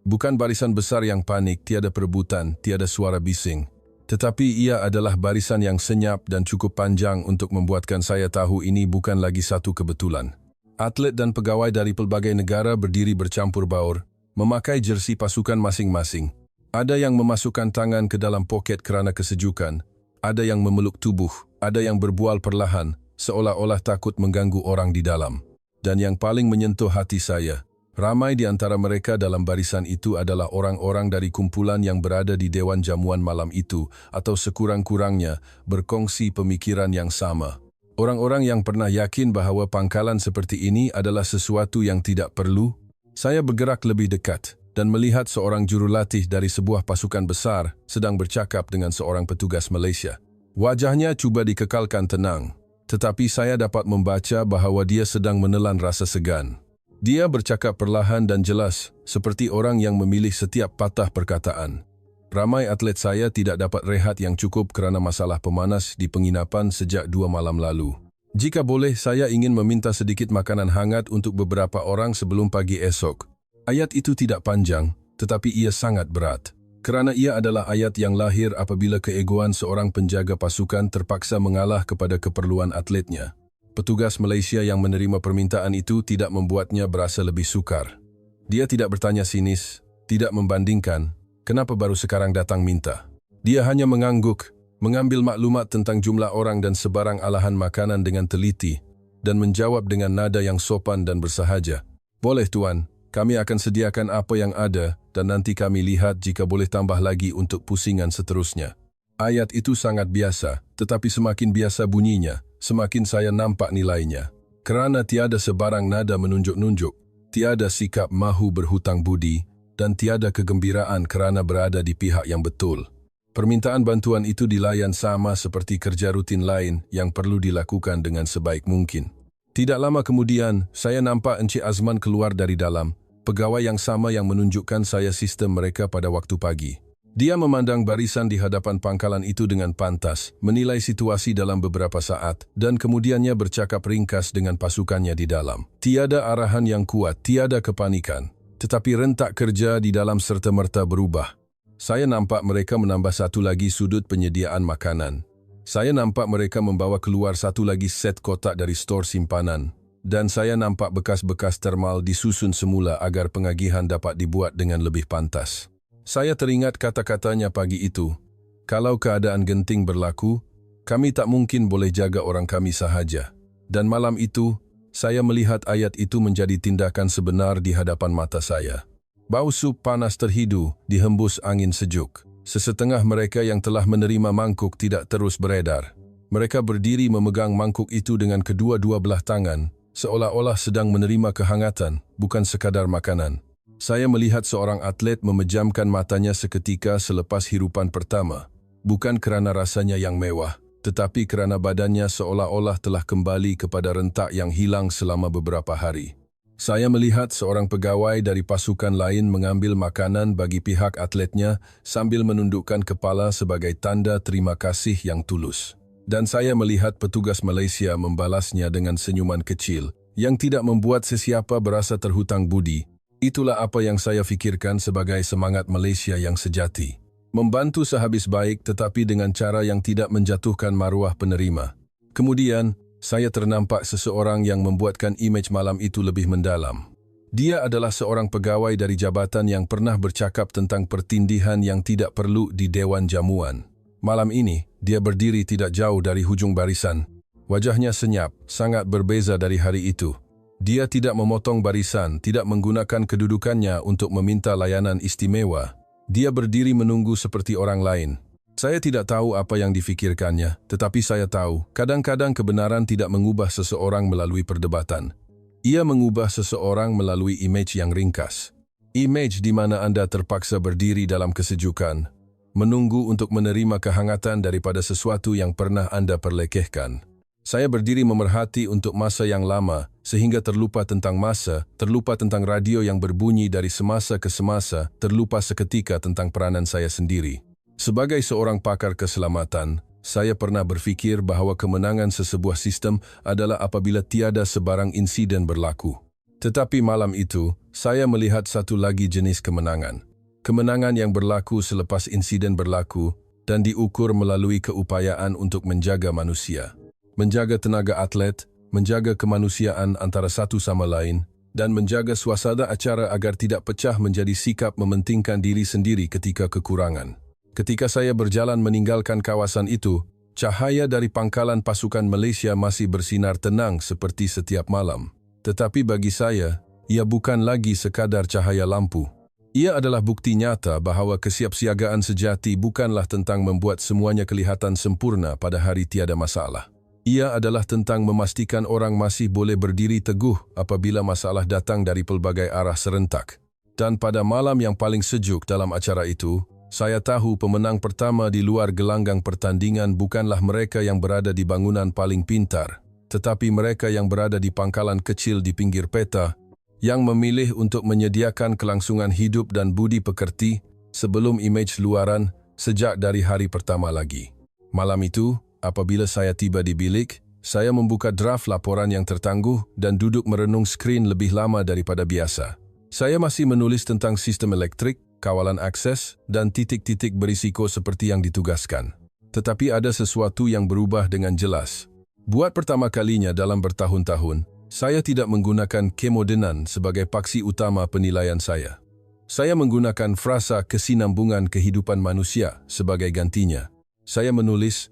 Bukan barisan besar yang panik, tiada perebutan, tiada suara bising. Tetapi ia adalah barisan yang senyap dan cukup panjang untuk membuatkan saya tahu ini bukan lagi satu kebetulan. Atlet dan pegawai dari pelbagai negara berdiri bercampur baur, memakai jersey pasukan masing-masing. Ada yang memasukkan tangan ke dalam poket kerana kesejukan, ada yang memeluk tubuh, ada yang berbual perlahan, seolah-olah takut mengganggu orang di dalam. Dan yang paling menyentuh hati saya, ramai di antara mereka dalam barisan itu adalah orang-orang dari kumpulan yang berada di Dewan Jamuan malam itu, atau sekurang-kurangnya berkongsi pemikiran yang sama. Orang-orang yang pernah yakin bahawa pangkalan seperti ini adalah sesuatu yang tidak perlu. Saya bergerak lebih dekat dan melihat seorang jurulatih dari sebuah pasukan besar sedang bercakap dengan seorang petugas Malaysia. Wajahnya cuba dikekalkan tenang, tetapi saya dapat membaca bahawa dia sedang menelan rasa segan. Dia bercakap perlahan dan jelas, seperti orang yang memilih setiap patah perkataan. Ramai atlet saya tidak dapat rehat yang cukup kerana masalah pemanas di penginapan sejak 2 malam lalu. Jika boleh, saya ingin meminta sedikit makanan hangat untuk beberapa orang sebelum pagi esok. Ayat itu tidak panjang, tetapi ia sangat berat. Kerana ia adalah ayat yang lahir apabila keegoan seorang penjaga pasukan terpaksa mengalah kepada keperluan atletnya. Petugas Malaysia yang menerima permintaan itu tidak membuatnya berasa lebih sukar. Dia tidak bertanya sinis, tidak membandingkan, kenapa baru sekarang datang minta. Dia hanya mengangguk, mengambil maklumat tentang jumlah orang dan sebarang alahan makanan dengan teliti, dan menjawab dengan nada yang sopan dan bersahaja. Boleh tuan, kami akan sediakan apa yang ada dan nanti kami lihat jika boleh tambah lagi untuk pusingan seterusnya. Ayat itu sangat biasa, tetapi semakin biasa bunyinya, semakin saya nampak nilainya. Kerana tiada sebarang nada menunjuk-nunjuk, tiada sikap mahu berhutang budi, dan tiada kegembiraan kerana berada di pihak yang betul. Permintaan bantuan itu dilayan sama seperti kerja rutin lain yang perlu dilakukan dengan sebaik mungkin. Tidak lama kemudian, saya nampak Encik Azman keluar dari dalam, pegawai yang sama yang menunjukkan saya sistem mereka pada waktu pagi. Dia memandang barisan di hadapan pangkalan itu dengan pantas, menilai situasi dalam beberapa saat, dan kemudiannya bercakap ringkas dengan pasukannya di dalam. Tiada arahan yang kuat, tiada kepanikan, tetapi rentak kerja di dalam serta-merta berubah. Saya nampak mereka menambah satu lagi sudut penyediaan makanan. Saya nampak mereka membawa keluar satu lagi set kotak dari stor simpanan. Dan saya nampak bekas-bekas termal disusun semula agar pengagihan dapat dibuat dengan lebih pantas. Saya teringat kata-katanya pagi itu. Kalau keadaan genting berlaku, kami tak mungkin boleh jaga orang kami sahaja. Dan malam itu, saya melihat ayat itu menjadi tindakan sebenar di hadapan mata saya. Bau sup panas terhidu dihembus angin sejuk. Sesetengah mereka yang telah menerima mangkuk tidak terus beredar. Mereka berdiri memegang mangkuk itu dengan kedua-dua belah tangan, seolah-olah sedang menerima kehangatan, bukan sekadar makanan. Saya melihat seorang atlet memejamkan matanya seketika selepas hirupan pertama, bukan kerana rasanya yang mewah, tetapi kerana badannya seolah-olah telah kembali kepada rentak yang hilang selama beberapa hari. Saya melihat seorang pegawai dari pasukan lain mengambil makanan bagi pihak atletnya sambil menundukkan kepala sebagai tanda terima kasih yang tulus. Dan saya melihat petugas Malaysia membalasnya dengan senyuman kecil yang tidak membuat sesiapa berasa terhutang budi. Itulah apa yang saya fikirkan sebagai semangat Malaysia yang sejati. Membantu sehabis baik tetapi dengan cara yang tidak menjatuhkan maruah penerima. Kemudian, saya ternampak seseorang yang membuatkan imej malam itu lebih mendalam. Dia adalah seorang pegawai dari jabatan yang pernah bercakap tentang pertindihan yang tidak perlu di Dewan Jamuan. Malam ini, dia berdiri tidak jauh dari hujung barisan. Wajahnya senyap, sangat berbeza dari hari itu. Dia tidak memotong barisan, tidak menggunakan kedudukannya untuk meminta layanan istimewa. Dia berdiri menunggu seperti orang lain. Saya tidak tahu apa yang difikirkannya, tetapi saya tahu, kadang-kadang kebenaran tidak mengubah seseorang melalui perdebatan. Ia mengubah seseorang melalui imej yang ringkas. Imej di mana Anda terpaksa berdiri dalam kesejukan, menunggu untuk menerima kehangatan daripada sesuatu yang pernah Anda perlekehkan. Saya berdiri memerhati untuk masa yang lama, sehingga terlupa tentang masa, terlupa tentang radio yang berbunyi dari semasa ke semasa, terlupa seketika tentang peranan saya sendiri. Sebagai seorang pakar keselamatan, saya pernah berfikir bahawa kemenangan sesebuah sistem adalah apabila tiada sebarang insiden berlaku. Tetapi malam itu, saya melihat satu lagi jenis kemenangan. Kemenangan yang berlaku selepas insiden berlaku dan diukur melalui keupayaan untuk menjaga manusia. Menjaga tenaga atlet, menjaga kemanusiaan antara satu sama lain, dan menjaga suasana acara agar tidak pecah menjadi sikap mementingkan diri sendiri ketika kekurangan. Ketika saya berjalan meninggalkan kawasan itu, cahaya dari pangkalan pasukan Malaysia masih bersinar tenang seperti setiap malam. Tetapi bagi saya, ia bukan lagi sekadar cahaya lampu. Ia adalah bukti nyata bahawa kesiapsiagaan sejati bukanlah tentang membuat semuanya kelihatan sempurna pada hari tiada masalah. Ia adalah tentang memastikan orang masih boleh berdiri teguh apabila masalah datang dari pelbagai arah serentak. Dan pada malam yang paling sejuk dalam acara itu, saya tahu pemenang pertama di luar gelanggang pertandingan bukanlah mereka yang berada di bangunan paling pintar, tetapi mereka yang berada di pangkalan kecil di pinggir peta, yang memilih untuk menyediakan kelangsungan hidup dan budi pekerti sebelum imej luaran sejak dari hari pertama lagi. Malam itu, apabila saya tiba di bilik, saya membuka draft laporan yang tertangguh dan duduk merenung skrin lebih lama daripada biasa. Saya masih menulis tentang sistem elektrik, kawalan akses, dan titik-titik berisiko seperti yang ditugaskan. Tetapi ada sesuatu yang berubah dengan jelas. Buat pertama kalinya dalam bertahun-tahun, saya tidak menggunakan kemodenan sebagai paksi utama penilaian saya. Saya menggunakan frasa kesinambungan kehidupan manusia sebagai gantinya. Saya menulis,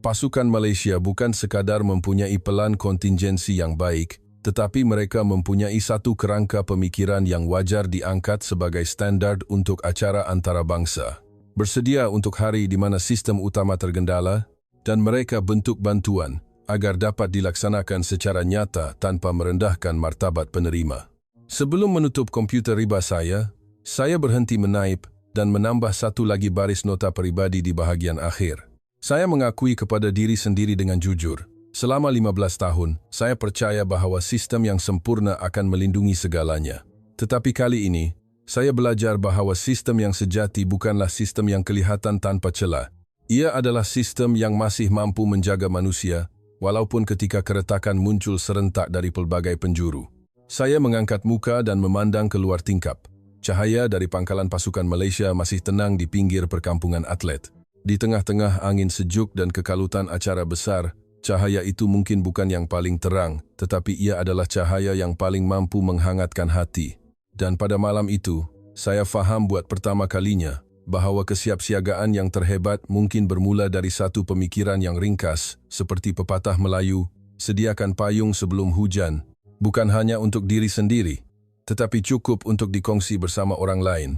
pasukan Malaysia bukan sekadar mempunyai pelan kontingensi yang baik, tetapi mereka mempunyai satu kerangka pemikiran yang wajar diangkat sebagai standard untuk acara antarabangsa. Bersedia untuk hari di mana sistem utama tergendala, dan mereka bentuk bantuan agar dapat dilaksanakan secara nyata tanpa merendahkan martabat penerima. Sebelum menutup komputer riba saya berhenti menaip dan menambah satu lagi baris nota peribadi di bahagian akhir. Saya mengakui kepada diri sendiri dengan jujur, Selama 15 tahun, saya percaya bahwa sistem yang sempurna akan melindungi segalanya. Tetapi kali ini, saya belajar bahwa sistem yang sejati bukanlah sistem yang kelihatan tanpa celah. Ia adalah sistem yang masih mampu menjaga manusia, walaupun ketika keretakan muncul serentak dari pelbagai penjuru. Saya mengangkat muka dan memandang keluar tingkap. Cahaya dari pangkalan pasukan Malaysia masih tenang di pinggir perkampungan atlet. Di tengah-tengah angin sejuk dan kekalutan acara besar, cahaya itu mungkin bukan yang paling terang, tetapi ia adalah cahaya yang paling mampu menghangatkan hati. Dan pada malam itu, saya faham buat pertama kalinya bahwa kesiapsiagaan yang terhebat mungkin bermula dari satu pemikiran yang ringkas, seperti pepatah Melayu, sediakan payung sebelum hujan, bukan hanya untuk diri sendiri, tetapi cukup untuk dikongsi bersama orang lain.